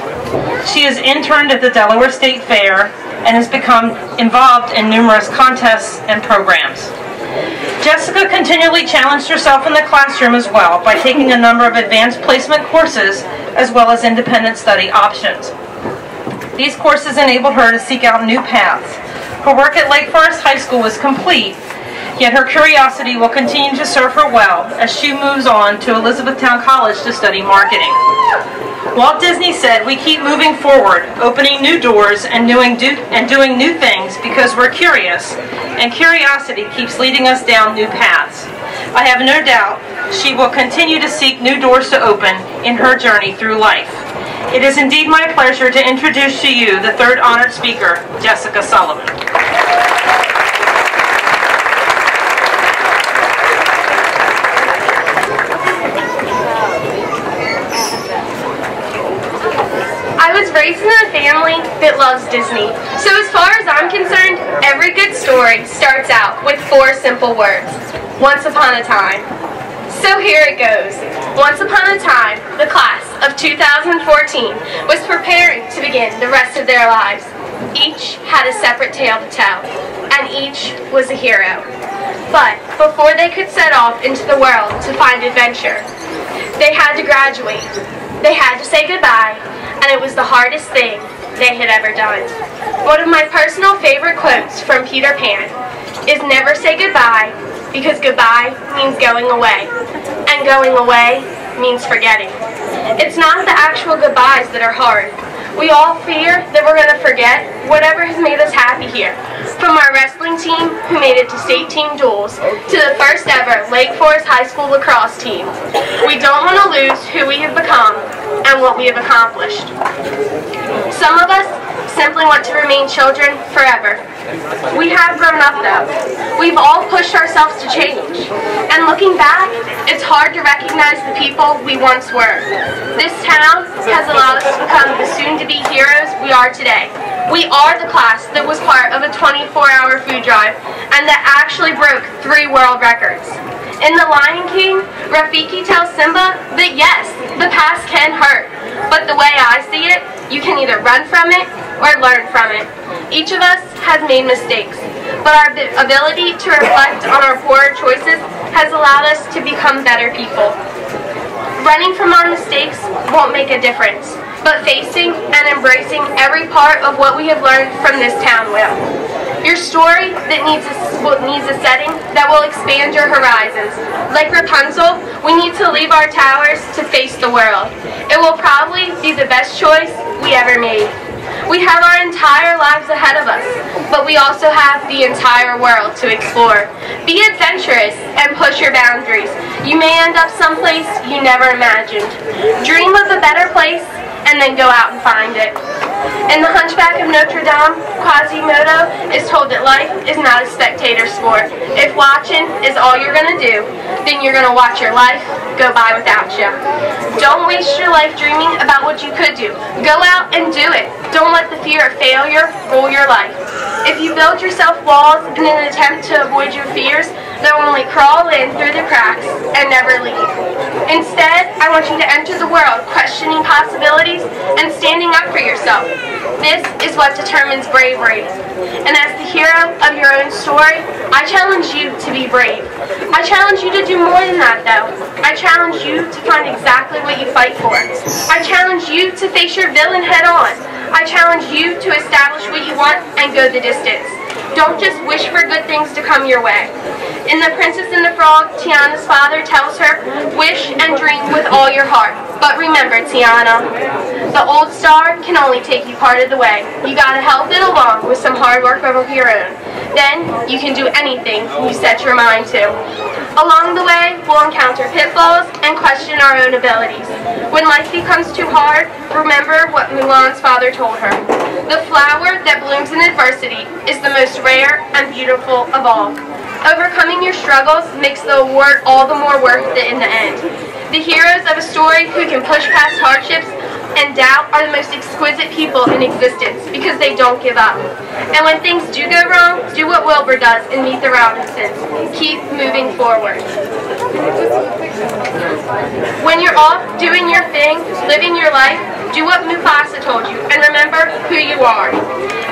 She has interned at the Delaware State Fair and has become involved in numerous contests and programs. Jessica continually challenged herself in the classroom as well by taking a number of advanced placement courses as well as independent study options. These courses enabled her to seek out new paths. Her work at Lake Forest High School was complete, yet her curiosity will continue to serve her well as she moves on to Elizabethtown College to study marketing. Walt Disney said, "We keep moving forward, opening new doors and doing new things because we're curious, and curiosity keeps leading us down new paths." I have no doubt she will continue to seek new doors to open in her journey through life. It is indeed my pleasure to introduce to you the 3rd honored speaker, Jessica Sullivan. I was raised in a family that loves Disney. So as far as I'm concerned, every good story starts out with 4 simple words. Once upon a time. So here it goes. Once upon a time, the class of 2014 was preparing to begin the rest of their lives. Each had a separate tale to tell, and each was a hero. But before they could set off into the world to find adventure, they had to graduate. They had to say goodbye, and it was the hardest thing they had ever done. One of my personal favorite quotes from Peter Pan is, "Never say goodbye, because goodbye means going away, and going away means forgetting." It's not the actual goodbyes that are hard. We all fear that we're going to forget whatever has made us happy here. From our wrestling team, who made it to state team duels, to the first ever Lake Forest High School lacrosse team. We don't want to lose who we have become and what we have accomplished. Some of us simply want to remain children forever. We have grown up though. We've all pushed ourselves to change. And looking back, it's hard to recognize the people we once were. This town has allowed us to become the soon-to-be heroes we are today. We are the class that was part of a 24-hour food drive and that actually broke 3 world records. In The Lion King, Rafiki tells Simba that yes, the past can hurt, but the way I see it, you can either run from it or learn from it. Each of us has made mistakes, but our ability to reflect on our poorer choices has allowed us to become better people. Running from our mistakes won't make a difference, but facing and embracing every part of what we have learned from this town will. Your story that needs a setting that will expand your horizons. Like Rapunzel, we need to leave our towers to face the world. It will probably be the best choice we ever made. We have our entire lives ahead of us, but we also have the entire world to explore. Be adventurous and push your boundaries. You may end up someplace you never imagined. Dream of a better place and then go out and find it. In The Hunchback of Notre Dame, Quasimodo is told that life is not a spectator sport. If watching is all you're going to do, then you're going to watch your life go by without you. Don't waste your life dreaming about what you could do. Go out and do it. Don't let the fear of failure rule your life. If you build yourself walls in an attempt to avoid your fears, they'll only crawl in through the cracks and never leave. Instead, I want you to enter the world questioning possibilities and standing up for yourself. This is what determines bravery. And as the hero of your own story, I challenge you to be brave. I challenge you to do more than that, though. I challenge you to find exactly what you fight for. I challenge you to face your villain head on. I challenge you to establish what you want and go the distance. Don't just wish for good things to come your way. In The Princess and the Frog, Tiana's father tells her, wish and dream with all your heart. But remember, Tiana, the old star can only take you part of the way. You gotta help it along with some hard work of your own. Then you can do anything you set your mind to. Along the way, we'll encounter pitfalls and question our own abilities. When life becomes too hard, remember what Mulan's father told her. The flower that blooms in adversity is the most rare and beautiful of all. Overcoming your struggles makes the award all the more worth it in the end. The heroes of a story who can push past hardships and doubt are the most exquisite people in existence because they don't give up. And when things do go wrong, do what Wilbur does in Meet the Robinsons. Keep moving forward. When you're off doing your thing, living your life, do what Mufasa told you and remember who you are.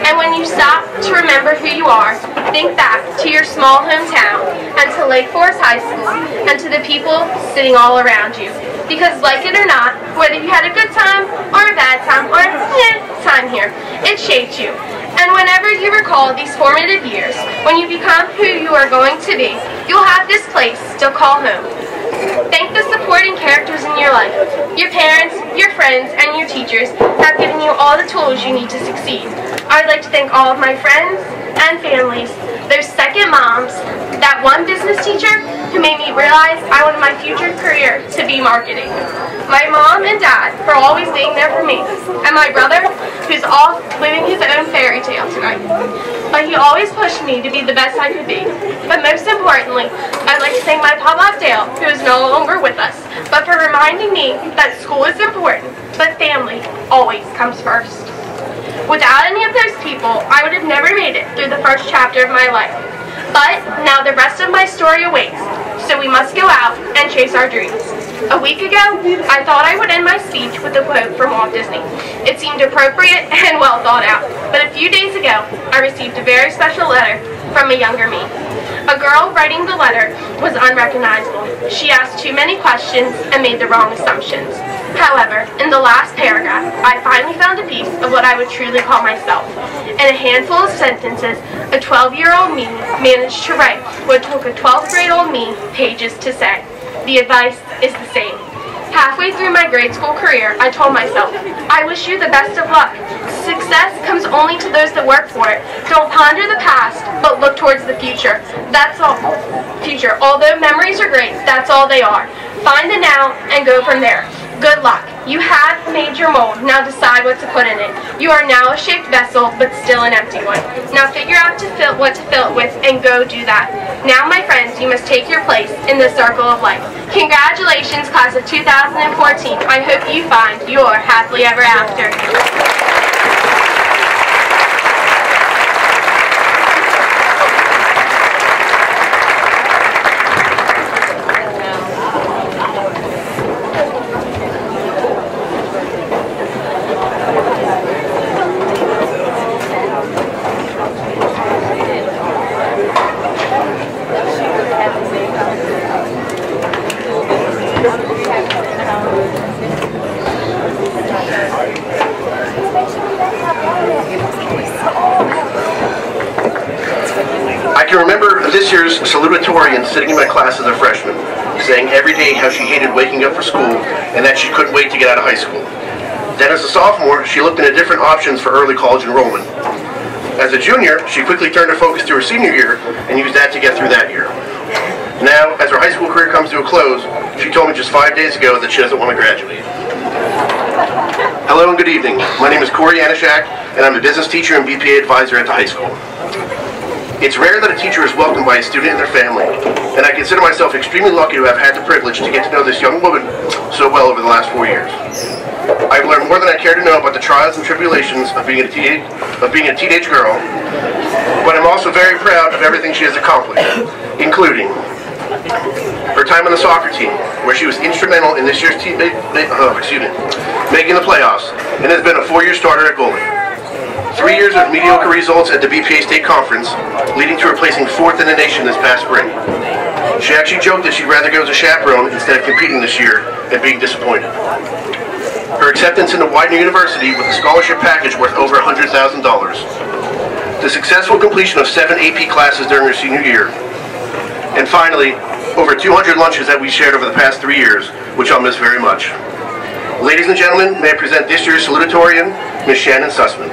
And when you stop to remember who you are, think back to your small hometown and to Lake Forest High School and to the people sitting all around you. Because like it or not, whether you had a good time or a bad time or time here, it shaped you. And whenever you recall these formative years, when you become who you are going to be, you'll have this place still call home. Thank the supporting characters in your life. Your parents, your friends, and your teachers have given you all the tools you need to succeed. I'd like to thank all of my friends and families, those second moms, that one business teacher who made me realize I wanted my future career to be marketing. My mom and dad for always being there for me, and my brother who's off living his own fairy tale tonight. But he always pushed me to be the best I could be. But most importantly, I'd like to thank my Papa Dale, who is no longer with us, but for reminding me that school is important, but family always comes first. Without any of those people, I would have never made it through the first chapter of my life. But now the rest of my story awaits, so we must go out and chase our dreams. A week ago, I thought I would end my speech with a quote from Walt Disney. It seemed appropriate and well thought out, but a few days ago, I received a very special letter from a younger me. A girl writing the letter was unrecognizable. She asked too many questions and made the wrong assumptions. However, in the last paragraph, I finally found a piece of what I would truly call myself. In a handful of sentences, a 12-year-old me managed to write what took a 12th grade old me pages to say. The advice is the same. Halfway through my grade school career, I told myself, I wish you the best of luck. Success comes only to those that work for it. Don't ponder the past, but look towards the future. That's all. Future. Although memories are great, that's all they are. Find the now and go from there. Good luck. You have made your mold. Now decide what to put in it. You are now a shaped vessel, but still an empty one. Now figure out what to fill it with and go do that. Now, my friends, you must take your place in the circle of life. Congratulations, class of 2014. I hope you find your happily ever after. I can remember this year's salutatorian sitting in my class as a freshman, saying every day how she hated waking up for school and that she couldn't wait to get out of high school. Then as a sophomore, she looked into different options for early college enrollment. As a junior, she quickly turned her focus to her senior year and used that to get through that year. Now, as her high school career comes to a close, she told me just 5 days ago that she doesn't want to graduate. Hello and good evening. My name is Corey Anishak, and I'm a business teacher and BPA advisor at the high school. It's rare that a teacher is welcomed by a student and their family, and I consider myself extremely lucky to have had the privilege to get to know this young woman so well over the last 4 years. I've learned more than I care to know about the trials and tribulations of being a teenage girl, but I'm also very proud of everything she has accomplished, including her time on the soccer team, where she was instrumental in this year's making the playoffs, and has been a 4-year starter at goalie. 3 years of mediocre results at the BPA State Conference, leading to her placing 4th in the nation this past spring. She actually joked that she'd rather go as a chaperone instead of competing this year and being disappointed. Her acceptance into Widener University with a scholarship package worth over $100,000. The successful completion of 7 AP classes during her senior year. And finally, over 200 lunches that we shared over the past 3 years, which I'll miss very much. Ladies and gentlemen, may I present this year's salutatorian, Ms. Shannon Sussman.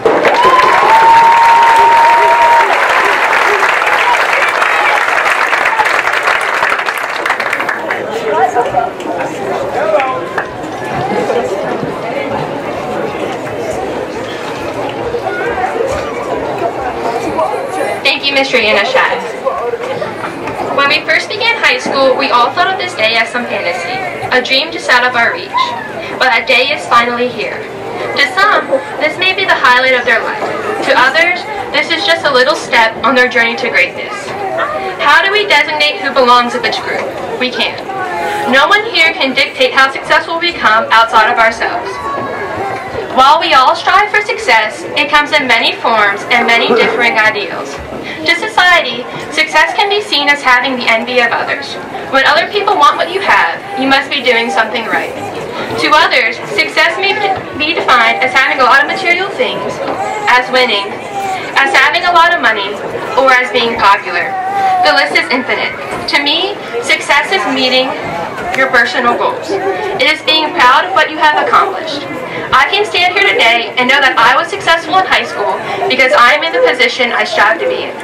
Thank you, Mr. Yanashad. When we first began high school, we all thought of this day as some fantasy, a dream just out of our reach. But that day is finally here. To some, this may be the highlight of their life. To others, this is just a little step on their journey to greatness. How do we designate who belongs to which group? We can't. No one here can dictate how successful we become outside of ourselves. While we all strive for success, it comes in many forms and many differing ideals. To society, success can be seen as having the envy of others. When other people want what you have, you must be doing something right. To others, success may be defined as having a lot of material things, as winning, as having a lot of money, or as being popular. The list is infinite. To me, success is meeting your personal goals. It is being proud of what you have accomplished. I can stand here today and know that I was successful in high school because I am in the position I strive to be in.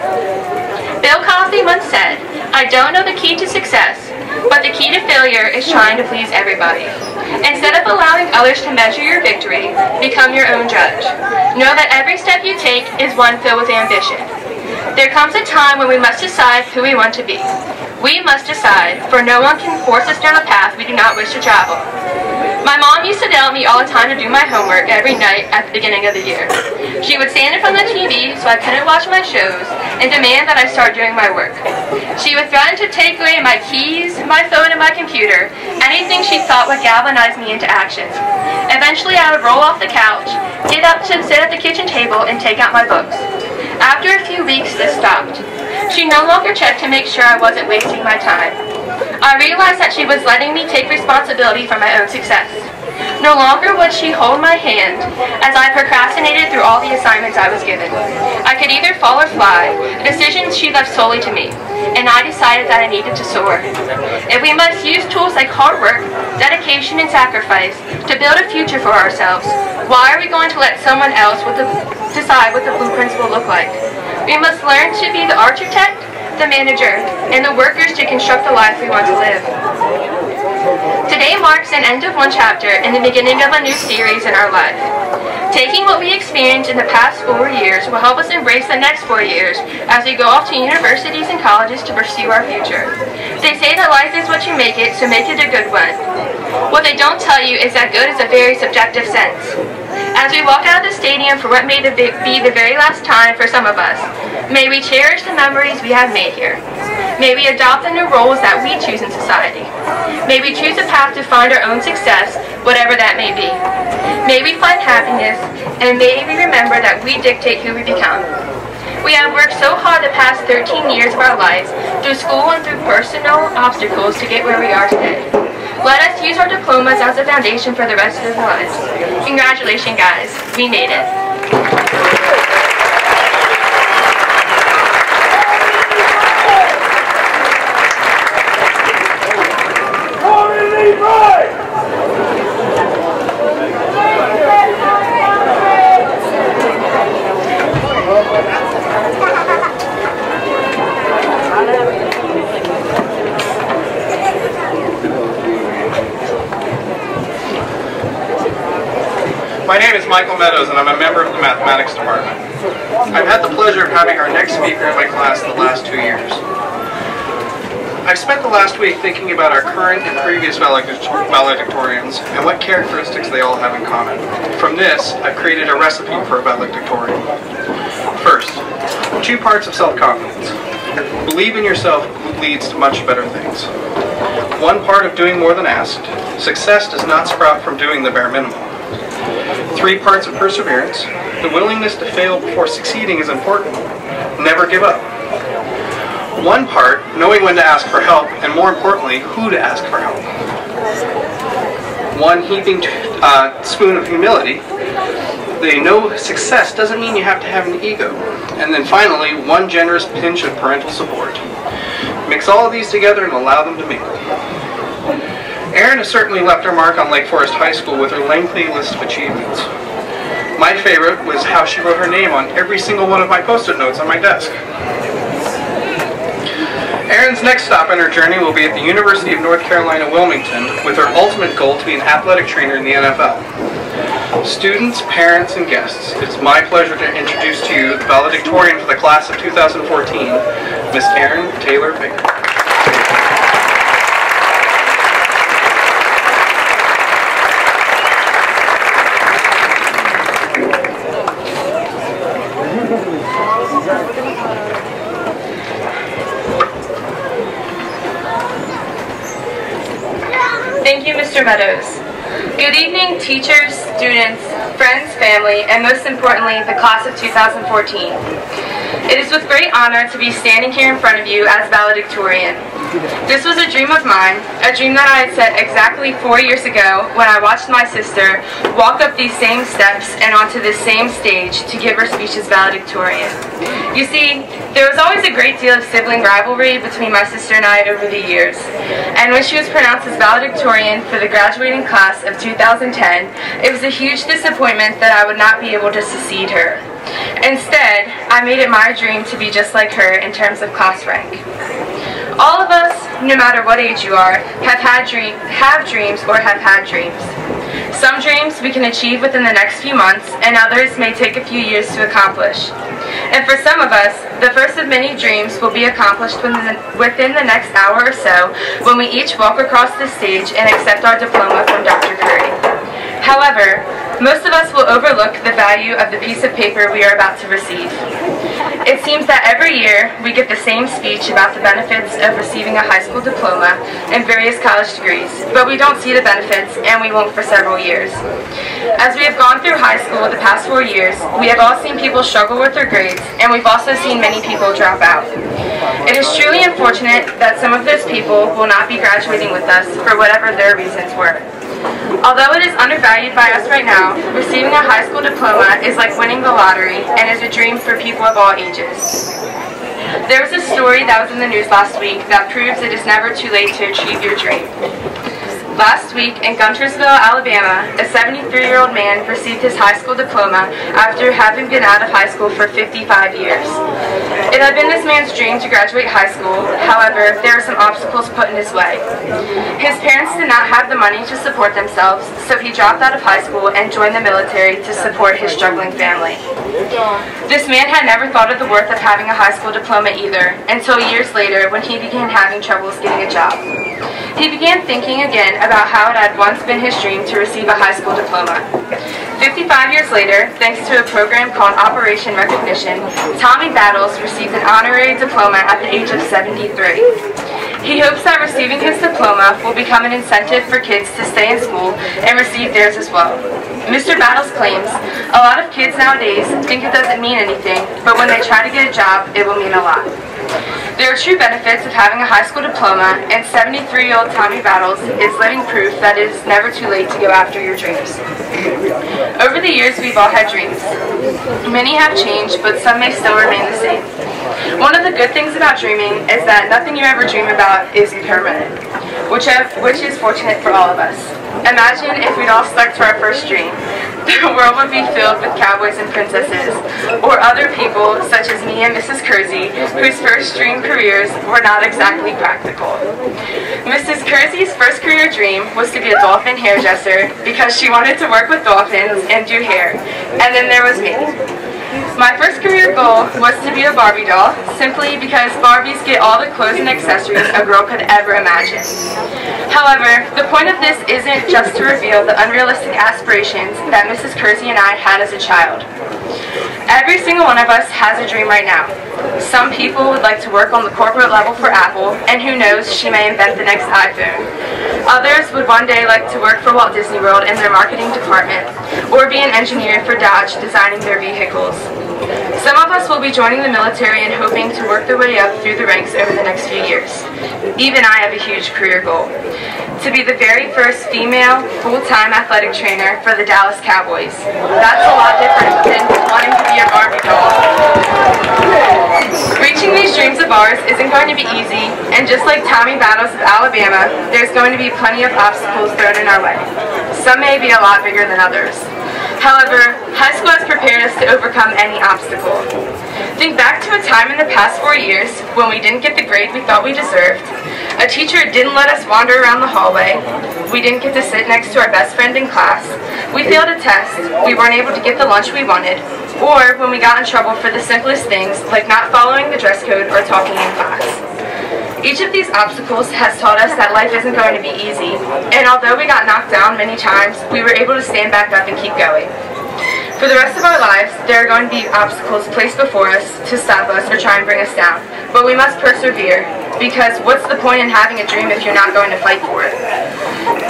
Bill Cosby once said, "I don't know the key to success, but the key to failure is trying to please everybody." Instead of allowing others to measure your victory, become your own judge. Know that every step you take is one filled with ambition. There comes a time when we must decide who we want to be. We must decide, for no one can force us down a path we do not wish to travel. My mom used to yell at me all the time to do my homework every night at the beginning of the year. She would stand in front of the TV so I couldn't watch my shows and demand that I start doing my work. She would threaten to take away my keys, my phone, and my computer, anything she thought would galvanize me into action. Eventually I would roll off the couch, get up to sit at the kitchen table, and take out my books. After a few weeks, this stopped. She no longer checked to make sure I wasn't wasting my time. I realized that she was letting me take responsibility for my own success. No longer would she hold my hand as I procrastinated through all the assignments I was given. I could either fall or fly, a decision she left solely to me, and I decided that I needed to soar. If we must use tools like hard work, dedication, and sacrifice to build a future for ourselves, why are we going to let someone else decide what the blueprints will look like? We must learn to be the architect, the manager, and the workers to construct the life we want to live. Today marks an end of one chapter and the beginning of a new series in our life. Taking what we experienced in the past 4 years will help us embrace the next 4 years as we go off to universities and colleges to pursue our future. They say that life is what you make it, so make it a good one. What they don't tell you is that good is a very subjective sense. As we walk out of the stadium for what may be the very last time for some of us, may we cherish the memories we have made here. May we adopt the new roles that we choose in society. May we choose a path to find our own success, whatever that may be. May we find happiness, and may we remember that we dictate who we become. We have worked so hard the past 13 years of our lives, through school and through personal obstacles to get where we are today. Let us use our diplomas as a foundation for the rest of our lives. Congratulations, guys. We made it. My name is Michael Meadows, and I'm a member of the mathematics department. I've had the pleasure of having our next speaker in my class the last 2 years. I've spent the last week thinking about our current and previous valedictorians and what characteristics they all have in common. From this, I've created a recipe for a valedictorian. First, 2 parts of self-confidence. Believe in yourself leads to much better things. 1 part of doing more than asked. Success does not sprout from doing the bare minimum. 3 parts of perseverance. The willingness to fail before succeeding is important. Never give up. 1 part, knowing when to ask for help, and more importantly, who to ask for help. 1 heaping spoon of humility. They know success doesn't mean you have to have an ego. And then finally, 1 generous pinch of parental support. Mix all of these together and allow them to mingle. Erin has certainly left her mark on Lake Forest High School with her lengthy list of achievements. My favorite was how she wrote her name on every single one of my post-it notes on my desk. Erin's next stop in her journey will be at the University of North Carolina, Wilmington, with her ultimate goal to be an athletic trainer in the NFL. Students, parents, and guests, it's my pleasure to introduce to you the valedictorian for the class of 2014, Miss Erin Taylor Baker. Thank you, Mr. Meadows. Good evening, teachers, students, friends, family, and most importantly, the class of 2014. It is with great honor to be standing here in front of you as valedictorian. This was a dream of mine, a dream that I had set exactly 4 years ago when I watched my sister walk up these same steps and onto this same stage to give her speech as valedictorian. You see, there was always a great deal of sibling rivalry between my sister and I over the years, and when she was pronounced as valedictorian for the graduating class of 2010, it was a huge disappointment that I would not be able to succeed her. Instead, I made it my dream to be just like her in terms of class rank. All of us, no matter what age you are, have dreams or have had dreams. Some dreams we can achieve within the next few months, and others may take a few years to accomplish. And for some of us, the first of many dreams will be accomplished within the next hour or so when we each walk across the stage and accept our diploma from Dr. Curry. However, most of us will overlook the value of the piece of paper we are about to receive. It seems that every year we get the same speech about the benefits of receiving a high school diploma and various college degrees, but we don't see the benefits, and we won't for several years. As we have gone through high school the past 4 years, we have all seen people struggle with their grades, and we've also seen many people drop out. It is truly unfortunate that some of those people will not be graduating with us for whatever their reasons were. Although it is undervalued by us right now, receiving a high school diploma is like winning the lottery and is a dream for people of all ages. There was a story that was in the news last week that proves it is never too late to achieve your dream. Last week in Guntersville, Alabama, a 73-year-old man received his high school diploma after having been out of high school for 55 years. It had been this man's dream to graduate high school, however, there were some obstacles put in his way. His parents did not have the money to support themselves, so he dropped out of high school and joined the military to support his struggling family. This man had never thought of the worth of having a high school diploma either, until years later when he began having troubles getting a job. He began thinking again about how it had once been his dream to receive a high school diploma. 55 years later, thanks to a program called Operation Recognition, Tommy Battles received an honorary diploma at the age of 73. He hopes that receiving his diploma will become an incentive for kids to stay in school and receive theirs as well. Mr. Battles claims, a lot of kids nowadays think it doesn't mean anything, but when they try to get a job, it will mean a lot. There are true benefits of having a high school diploma, and 73-year-old Tommy Battles is living proof that it is never too late to go after your dreams. Over the years, we've all had dreams. Many have changed, but some may still remain the same. One of the good things about dreaming is that nothing you ever dream about is permanent, which is fortunate for all of us. Imagine if we'd all stuck to our first dream. The world would be filled with cowboys and princesses, or other people such as me and Mrs. Kersey, whose first dream careers were not exactly practical. Mrs. Kersey's first career dream was to be a dolphin hairdresser because she wanted to work with dolphins and do hair. And then there was me. My first career goal was to be a Barbie doll, simply because Barbies get all the clothes and accessories a girl could ever imagine. However, the point of this isn't just to reveal the unrealistic aspirations that Mrs. Kersey and I had as a child. Every single one of us has a dream right now. Some people would like to work on the corporate level for Apple, and who knows, she may invent the next iPhone. Others would one day like to work for Walt Disney World in their marketing department, or be an engineer for Dodge designing their vehicles. Some of us will be joining the military and hoping to work their way up through the ranks over the next few years. Even I have a huge career goal: to be the very first female full-time athletic trainer for the Dallas Cowboys. That's a lot different than wanting to be a Barbie doll. Reaching these dreams of ours isn't going to be easy, and just like Tommy Battles of Alabama, there's going to be plenty of obstacles thrown in our way. Some may be a lot bigger than others. However, high school has prepared us to overcome any obstacle. Think back to a time in the past 4 years when we didn't get the grade we thought we deserved. A teacher didn't let us wander around the hallway. We didn't get to sit next to our best friend in class. We failed a test. We weren't able to get the lunch we wanted. Or when we got in trouble for the simplest things, like not following the dress code or talking in class. Each of these obstacles has taught us that life isn't going to be easy, and although we got knocked down many times, we were able to stand back up and keep going. For the rest of our lives, there are going to be obstacles placed before us to stop us or try and bring us down, but we must persevere, because what's the point in having a dream if you're not going to fight for it?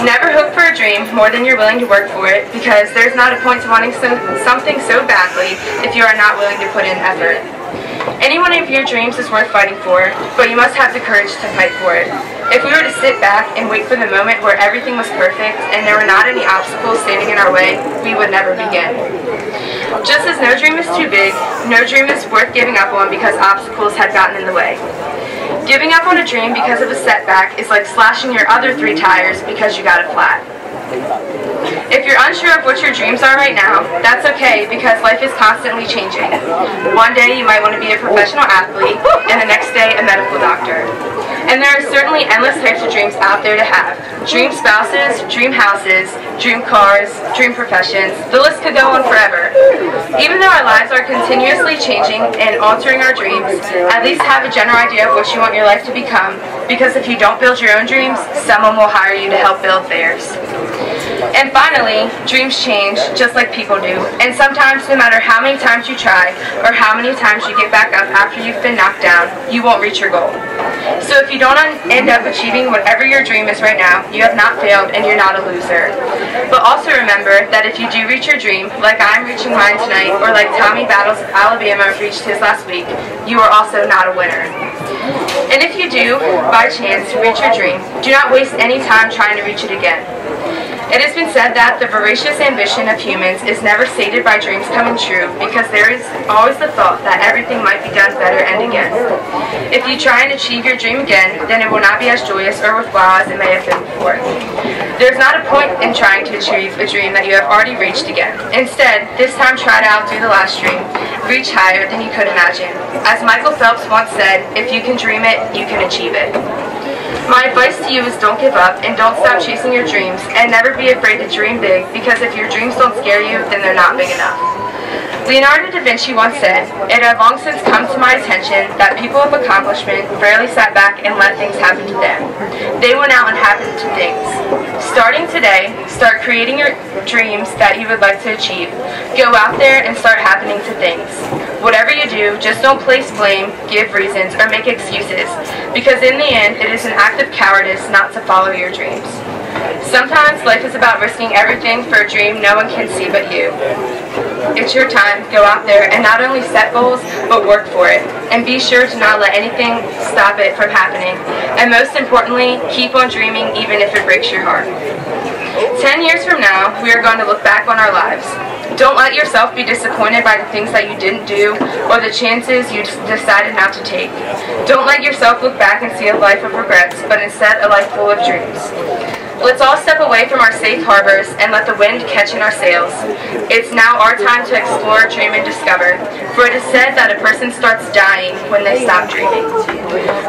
Never hope for a dream more than you're willing to work for it, because there's not a point to wanting something so badly if you are not willing to put in effort. Any one of your dreams is worth fighting for, but you must have the courage to fight for it. If we were to sit back and wait for the moment where everything was perfect and there were not any obstacles standing in our way, we would never begin. Just as no dream is too big, no dream is worth giving up on because obstacles had gotten in the way. Giving up on a dream because of a setback is like slashing your other 3 tires because you got a flat. If you're unsure of what your dreams are right now, that's okay because life is constantly changing. One day you might want to be a professional athlete, and the next day a medical doctor. And there are certainly endless types of dreams out there to have. Dream spouses, dream houses, dream cars, dream professions. The list could go on forever. Even though our lives are continuously changing and altering our dreams, at least have a general idea of what you want your life to become, because if you don't build your own dreams, someone will hire you to help build theirs. And finally, dreams change just like people do, and sometimes no matter how many times you try or how many times you get back up after you've been knocked down, you won't reach your goal. So if you don't end up achieving whatever your dream is right now, you have not failed and you're not a loser. But also remember that if you do reach your dream, like I'm reaching mine tonight, or like Tommy Battles of Alabama reached his last week, you are also not a winner. And if you do, by chance, reach your dream, do not waste any time trying to reach it again. It has been said that the voracious ambition of humans is never sated by dreams coming true because there is always the thought that everything might be done better and again. If you try and achieve your dream again, then it will not be as joyous or worthwhile as it may have been before. There is not a point in trying to achieve a dream that you have already reached again. Instead, this time try to outdo the last dream, reach higher than you could imagine. As Michael Phelps once said, if you can dream it, you can achieve it. My advice to you is don't give up and don't stop chasing your dreams, and never be afraid to dream big, because if your dreams don't scare you, then they're not big enough. Leonardo da Vinci once said, "It had long since come to my attention that people of accomplishment rarely sat back and let things happen to them. They went out and happened to things." Starting today, start creating your dreams that you would like to achieve. Go out there and start happening to things. Whatever you do, just don't place blame, give reasons, or make excuses, because in the end, it is an act of cowardice not to follow your dreams. Sometimes life is about risking everything for a dream no one can see but you. It's your time. Go out there and not only set goals, but work for it. And be sure to not let anything stop it from happening. And most importantly, keep on dreaming even if it breaks your heart. 10 years from now, we are going to look back on our lives. Don't let yourself be disappointed by the things that you didn't do or the chances you decided not to take. Don't let yourself look back and see a life of regrets, but instead a life full of dreams. Let's all step away from our safe harbors and let the wind catch in our sails. It's now our time to explore, dream, and discover, for it is said that a person starts dying when they stop dreaming.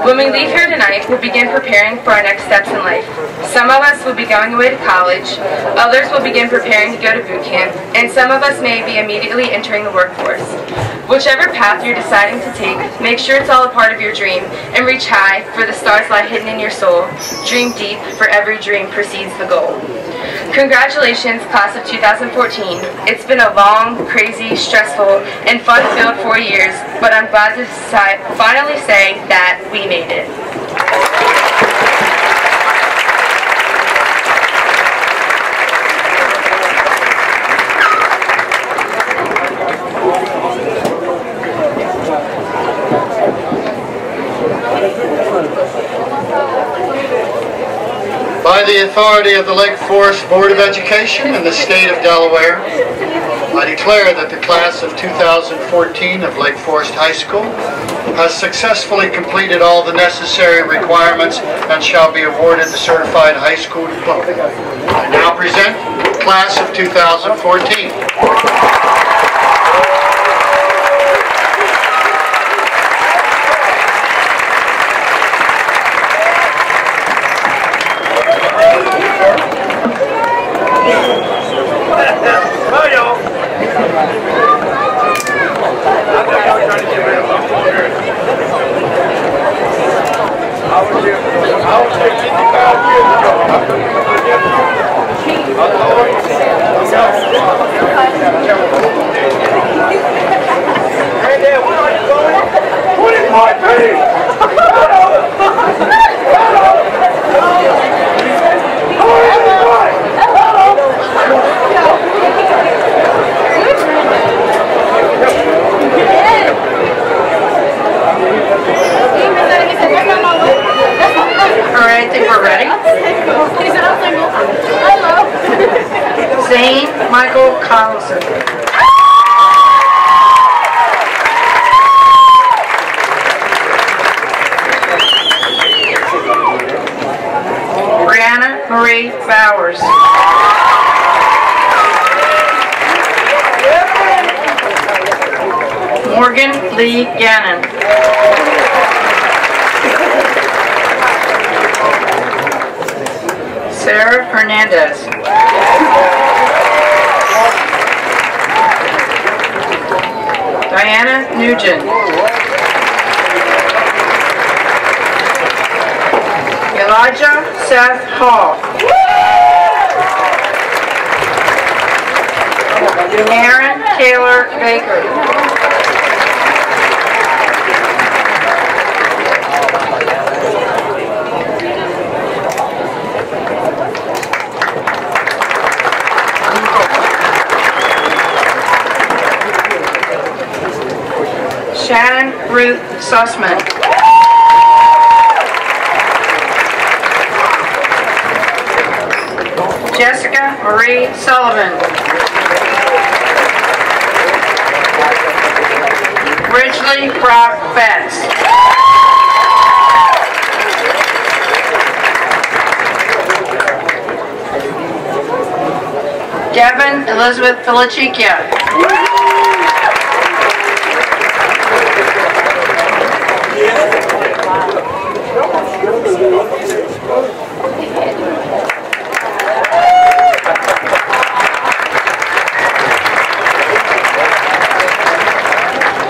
When we leave here tonight, we'll begin preparing for our next steps in life. Some of us will be going away to college, others will begin preparing to go to boot camp, and some of us may be immediately entering the workforce. Whichever path you're deciding to take, make sure it's all a part of your dream, and reach high, for the stars lie hidden in your soul. Dream deep, for every dream precedes the goal. Congratulations, class of 2014. It's been a long, crazy, stressful, and fun-filled 4 years, but I'm glad to finally say that we made it. By the authority of the Lake Forest Board of Education in the state of Delaware, I declare that the class of 2014 of Lake Forest High School has successfully completed all the necessary requirements and shall be awarded the certified high school diploma. I now present class of 2014. Gannon. Sarah Hernandez. Diana Nugent. Elijah Seth Hall. Aaron Taylor Baker. Shannon Ruth Sussman. Jessica Marie Sullivan. Ridgely Brock Betts. Devin Elizabeth Felicia.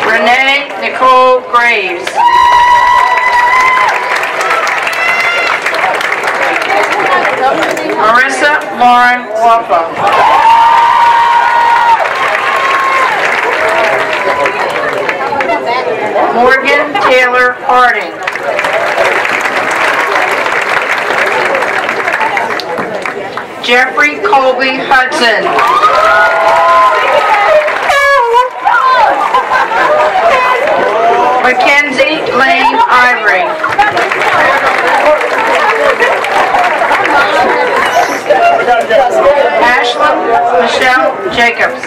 Renee Nicole Graves. Marissa Lauren Wappa. Morgan Taylor Harding. Jeffrey Colby Hudson. Mackenzie Lane Ivory. Ashlyn Michelle Jacobs.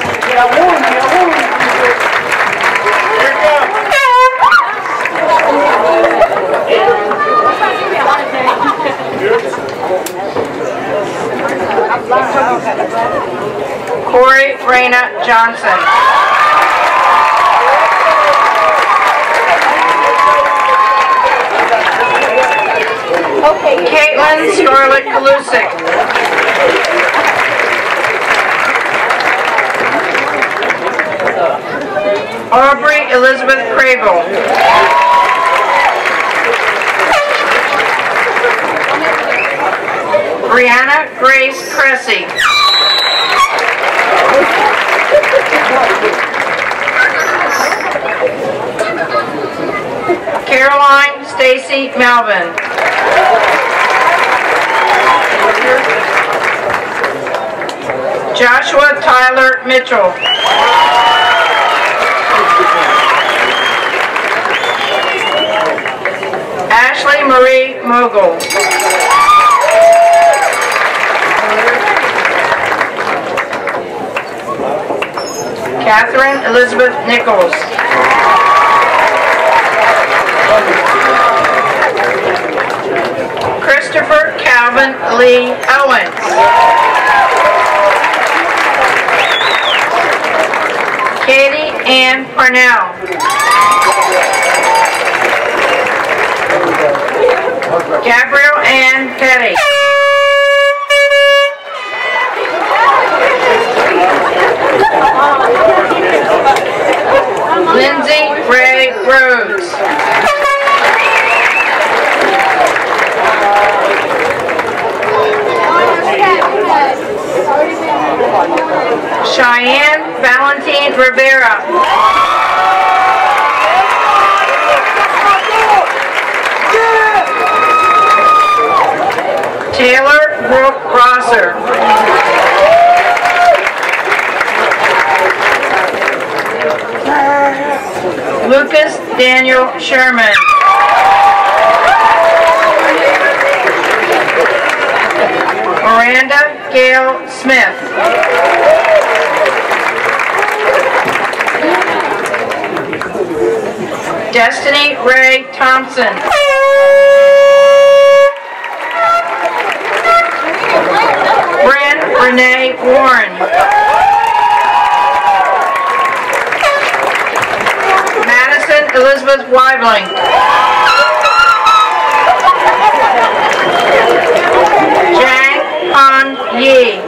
Corey Raina Johnson. Caitlin Scarlett Kalusic. Aubrey Elizabeth Crable. Brianna Grace Cressy. Caroline Stacy Melvin. Joshua Tyler Mitchell. Ashley Marie Mogul. Catherine Elizabeth Nichols. Christopher Calvin Lee Owens. Katie Ann Parnell. Gabrielle Ann Petty. Lindsay Ray Rhodes. Cheyenne Valentine Rivera. Taylor Brooke Rosser. Lucas Daniel Sherman. Miranda Gail Smith. Destiny Ray Thompson. Bryn Renee Warren. Madison Elizabeth Weibling. Jang Han Yi.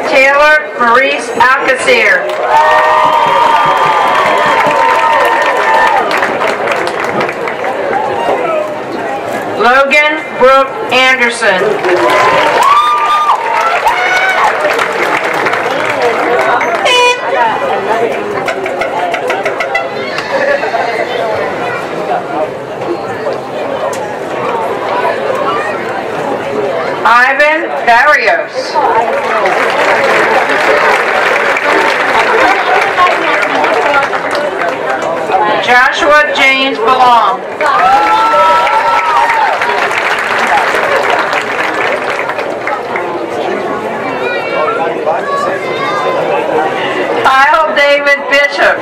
Taylor Maurice Alcacer. Logan Brooke Anderson. Ivan Barrios. Joshua James Belong. Joseph.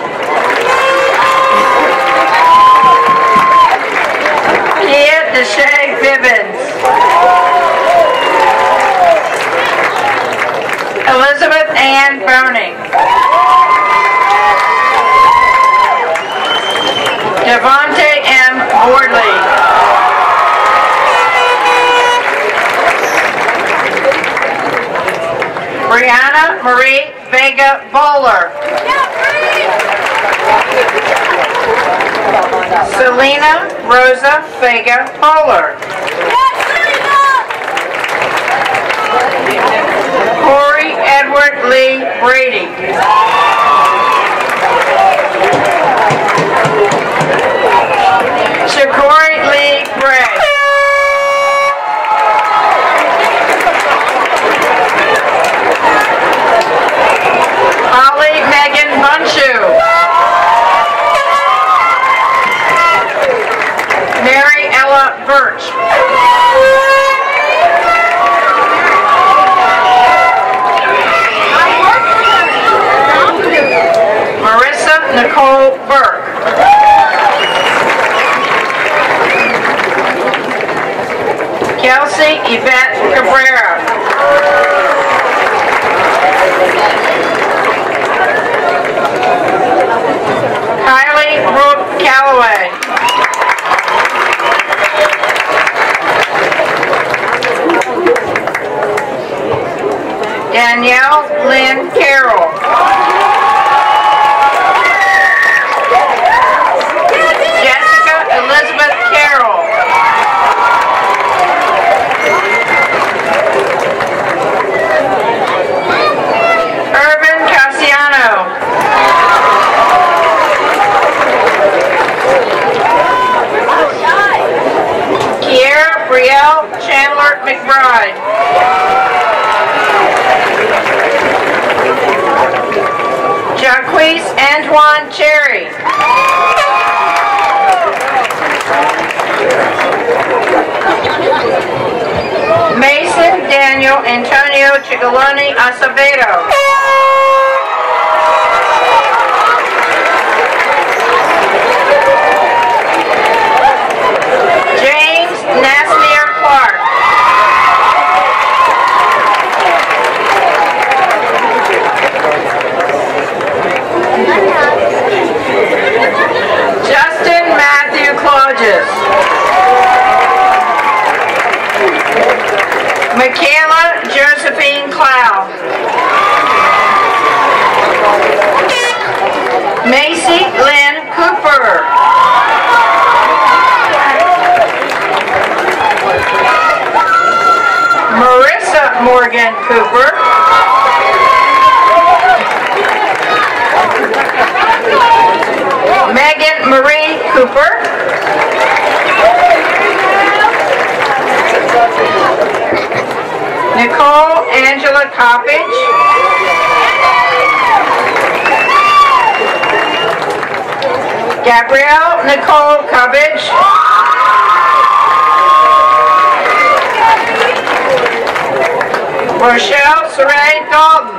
Kia Deshay Bibbins. Elizabeth Ann Boning. Devonte M. Wardley. Brianna Marie Vega Bowler. Selena Rosa Vega Bowler. Corey Edward Lee Brady. Shakori Lee Gray. Holly Megan Bunshu. Mary Ella Birch. Marissa Nicole Burke. Kelsey Yvette Cabrera. Kylie Brooke Calloway. Danielle Lynn Carroll. Jessica Elizabeth Carroll. Irvin Cassiano. Kiera Brielle Chandler McBride. Jacquees Antoine Cherry. Mason Daniel Antonio Chigoloni Acevedo. James Nasmir Clark. Justin Matthew Claudius. Michaela Josephine Clow. Macy Lynn Cooper. Marissa Morgan Cooper. Megan Marie Cooper. Nicole Angela Coppage. Gabrielle Nicole Coppage. Rochelle Saray Dalton.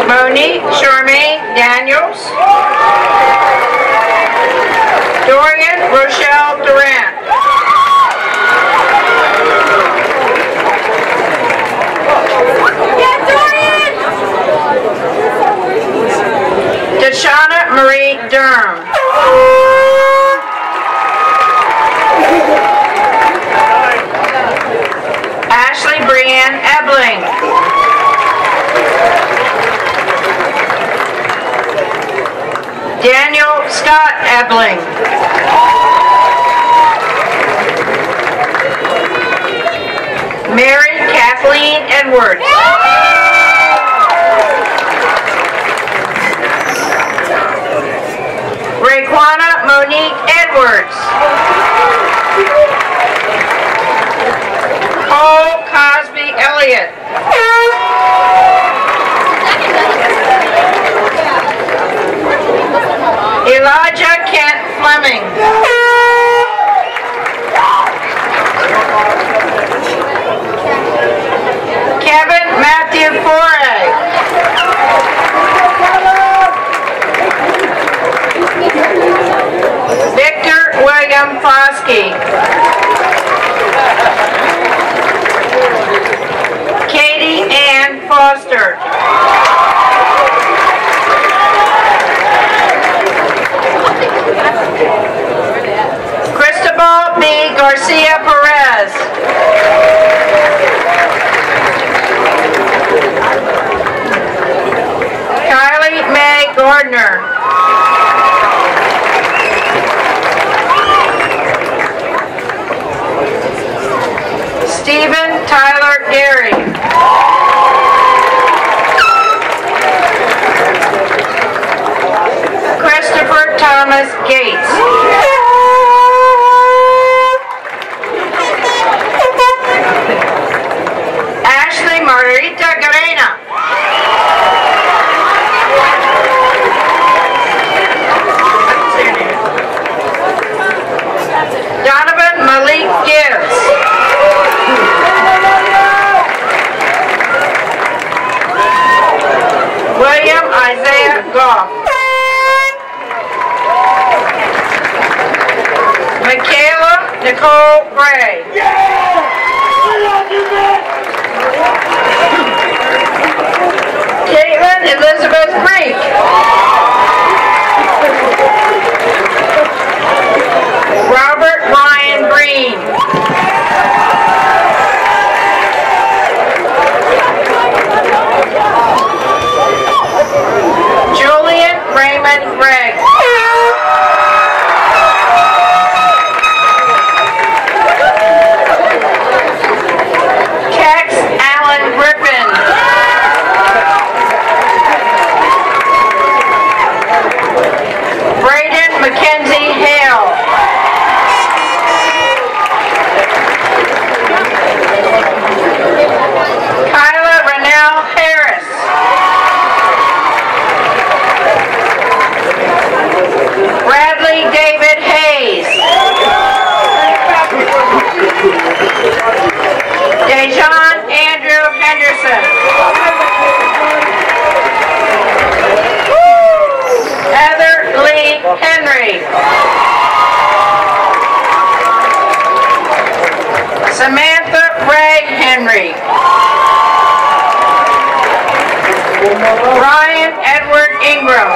Monique Charmaine Daniels. Dorian Rochelle Durant. Deshana Marie Durham. Ashley Brianne Ebling. Daniel Scott Ebling. Mary Kathleen Edwards. Raquana Monique Edwards. Cole Cosby Elliott. Elijah Kent Fleming. Kevin Matthew Ford. Garcia Perez. Kylie Mae Gardner. Stephen Tyler Gary. Christopher Thomas Gates. Ashley Margarita Garena. Donovan Malik Gibbs. William Isaiah Goff. Michaela Nicole Gray. Caitlin Elizabeth Creek. Robert Ryan Green. Julian Raymond Gregg. Tex Allen Griffin. Braden Mackenzie Hale. Kyla Renell Harris. Bradley David Hayes. Dejon Andrew Henderson. Heather Lee Henry. Samantha Ray Henry. Ryan Edward Ingram.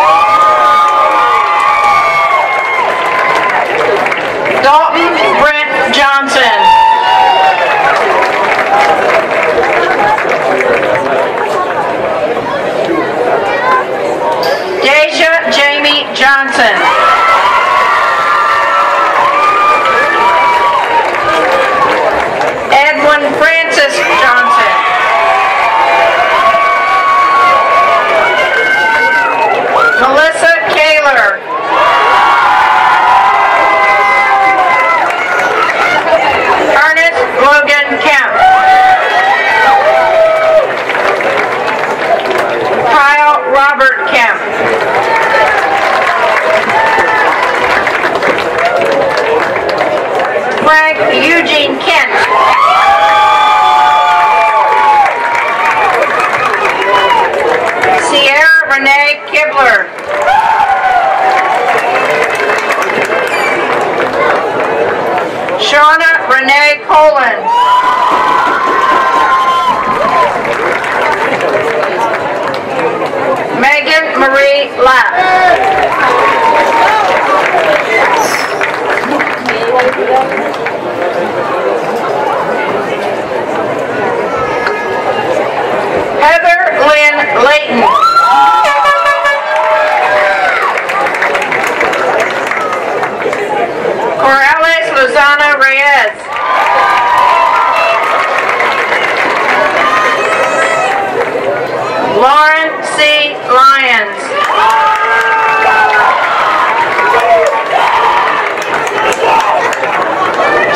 Dalton Brent Johnson. Deja Jamie Johnson. Edwin Francis Johnson. Melissa Kaler. Ernest Logan Kemp. Kyle Robert Kemp. Frank Eugene Kent. Sierra Renee Kibler. Shauna Renee Colin. Megan Marie Lapp. Heather Lynn Layton. Corrales Lozano Reyes. Lauren C. Lyons.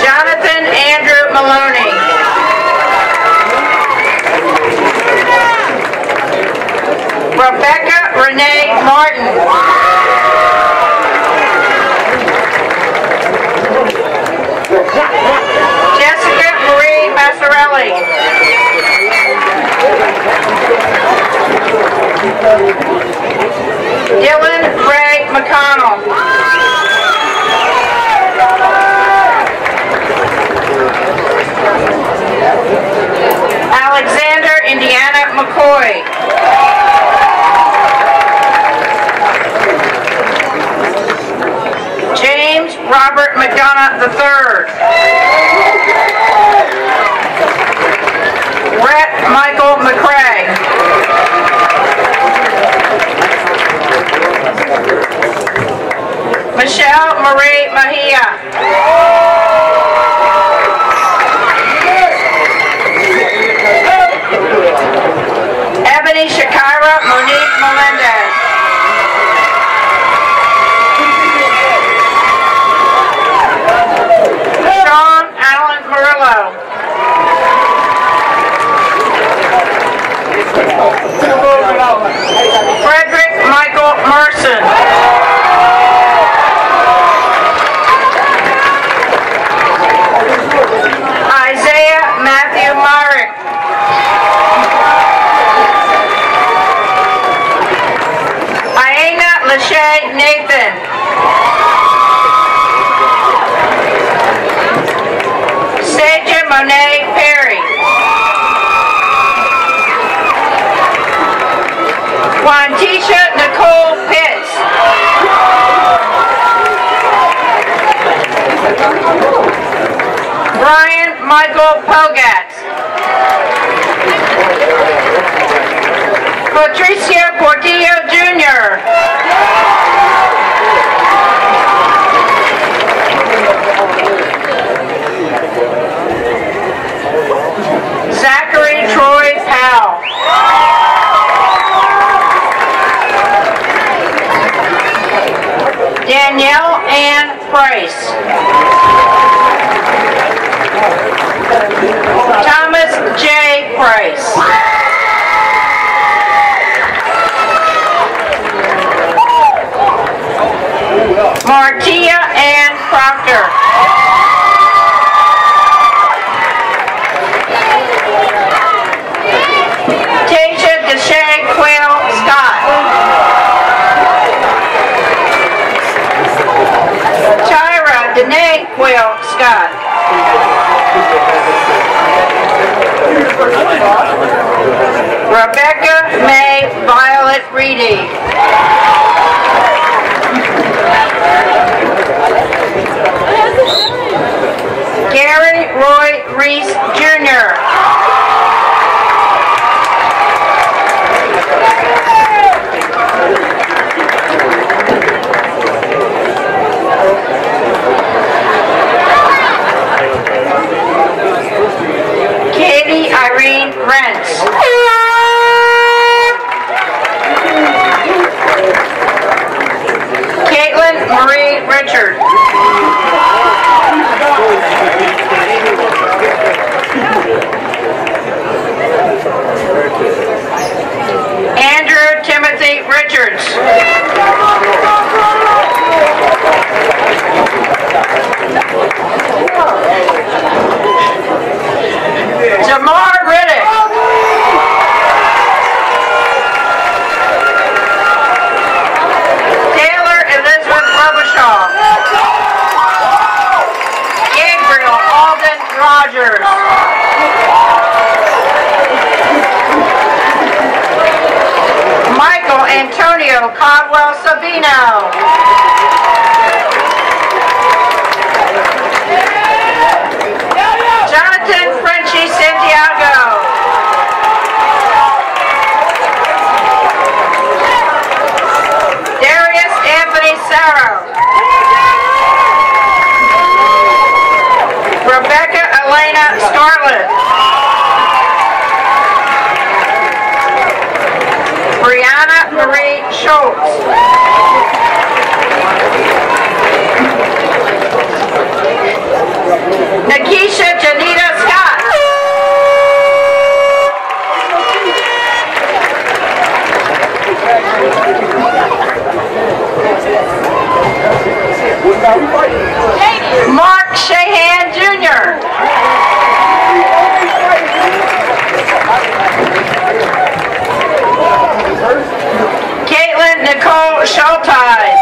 Jonathan Andrew Maloney. Rebecca Renee Martin. Jessica Marie Massarelli. Dylan Ray McConnell. Alexander Indiana McCoy. James Robert McDonough III. Rhett Michael McCrae. Michelle Marie Mejia. Ebony Shakira Monique Melendez. Sean Allen Murillo. Frederick Michael Merson. Isaiah Matthew Myrick. Aina Lachey Nathan. Seja Monet Perry. Juantisha Nicole Pitts. Brian Michael Pogatz. Patricio Portillo Jr. Zachary Troy Powell. Danielle Ann Price. Thomas J. Price. Martia Ann Proctor. Tasia Deshay Quayle Scott. Tyra Danae Quayle Scott. Rebecca May Violet Reedy. Gary Roy Reese Jr. Katie Irene Rentz. Caitlin Marie Richard. Andrew Timothy Richards. Jamar Riddick. Taylor Elizabeth Robichaud. Gabriel Alden Rogers. Michael Antonio Caldwell Sabino. Jonathan Frenchie Santiago. Darius Anthony Sarro. Rebecca Elena Scarlett. Brianna Marie Schultz. Nakisha Janita Scott. Mark Shahan Jr. Caitlin Nicole Schulteis.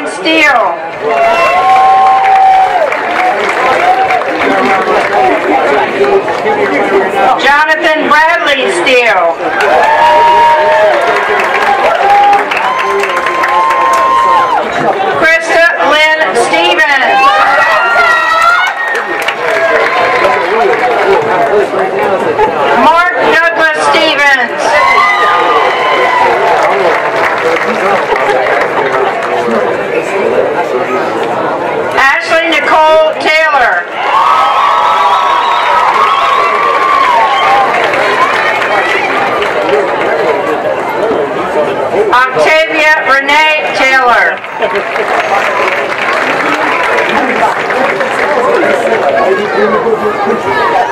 Steele. Jonathan Bradley Steele. Krista Lynn Stevens. Mark Douglas Stevens. Ashley Nicole Taylor. Octavia Renee Taylor.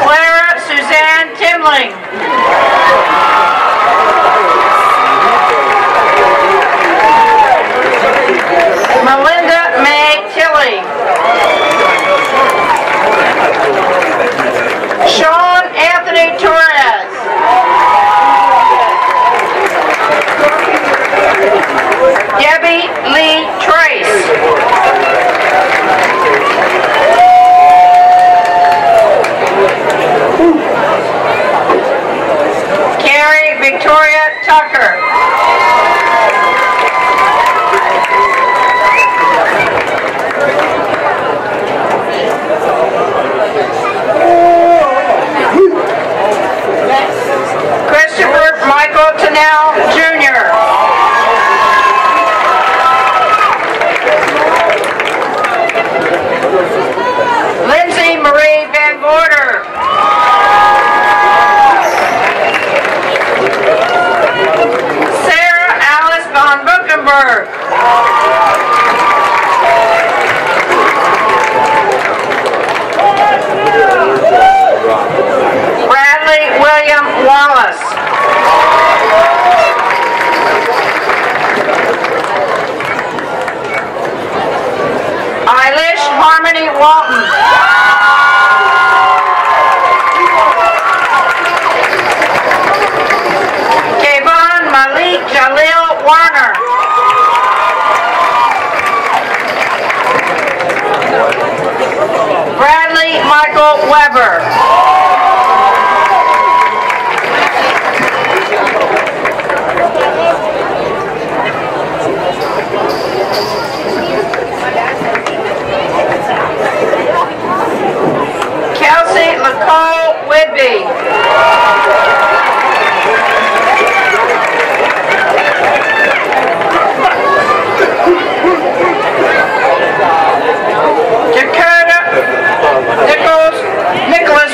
Clara Suzanne Timling. Melinda May Tilley. Sean Anthony Torres. Debbie Lee Trace. Carrie Victoria Tucker. Christopher Michael Tennell Jr. Lindsay Marie Van Gorder. Sarah Alice von Buchenberg. Bradley William Wallace. Eilish Harmony Walton. Kayvon Malik Jalil Warner. Bradley Michael Weber. Kelsey Nicole Whitby. Dakota Nicholas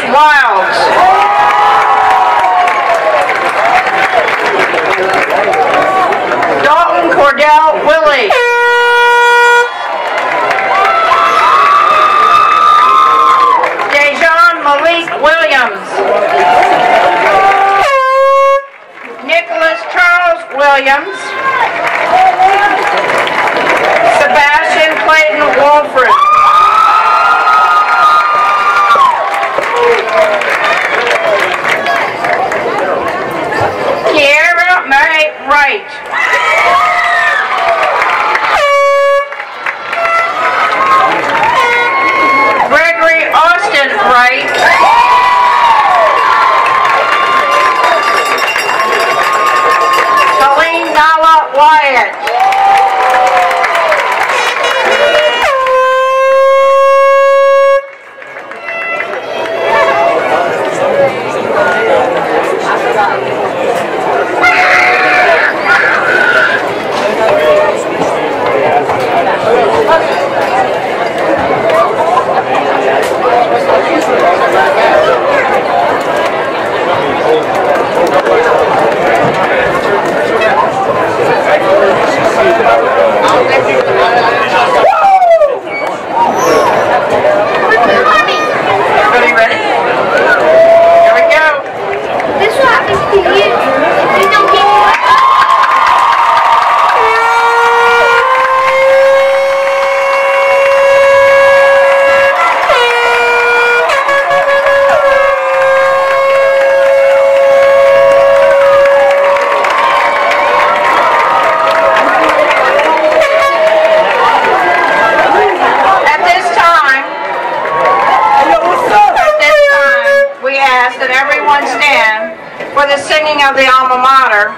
singing of the Alma Mater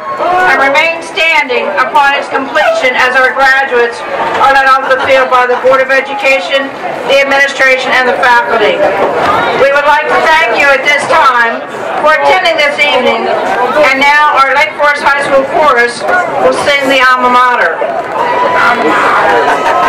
and remain standing upon its completion as our graduates are led off the field by the Board of Education, the administration, and the faculty. We would like to thank you at this time for attending this evening, and now our Lake Forest High School chorus will sing the Alma Mater. Alma Mater.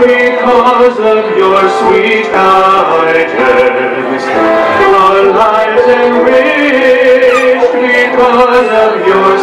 Because of your sweet guidance, our lives enriched because of your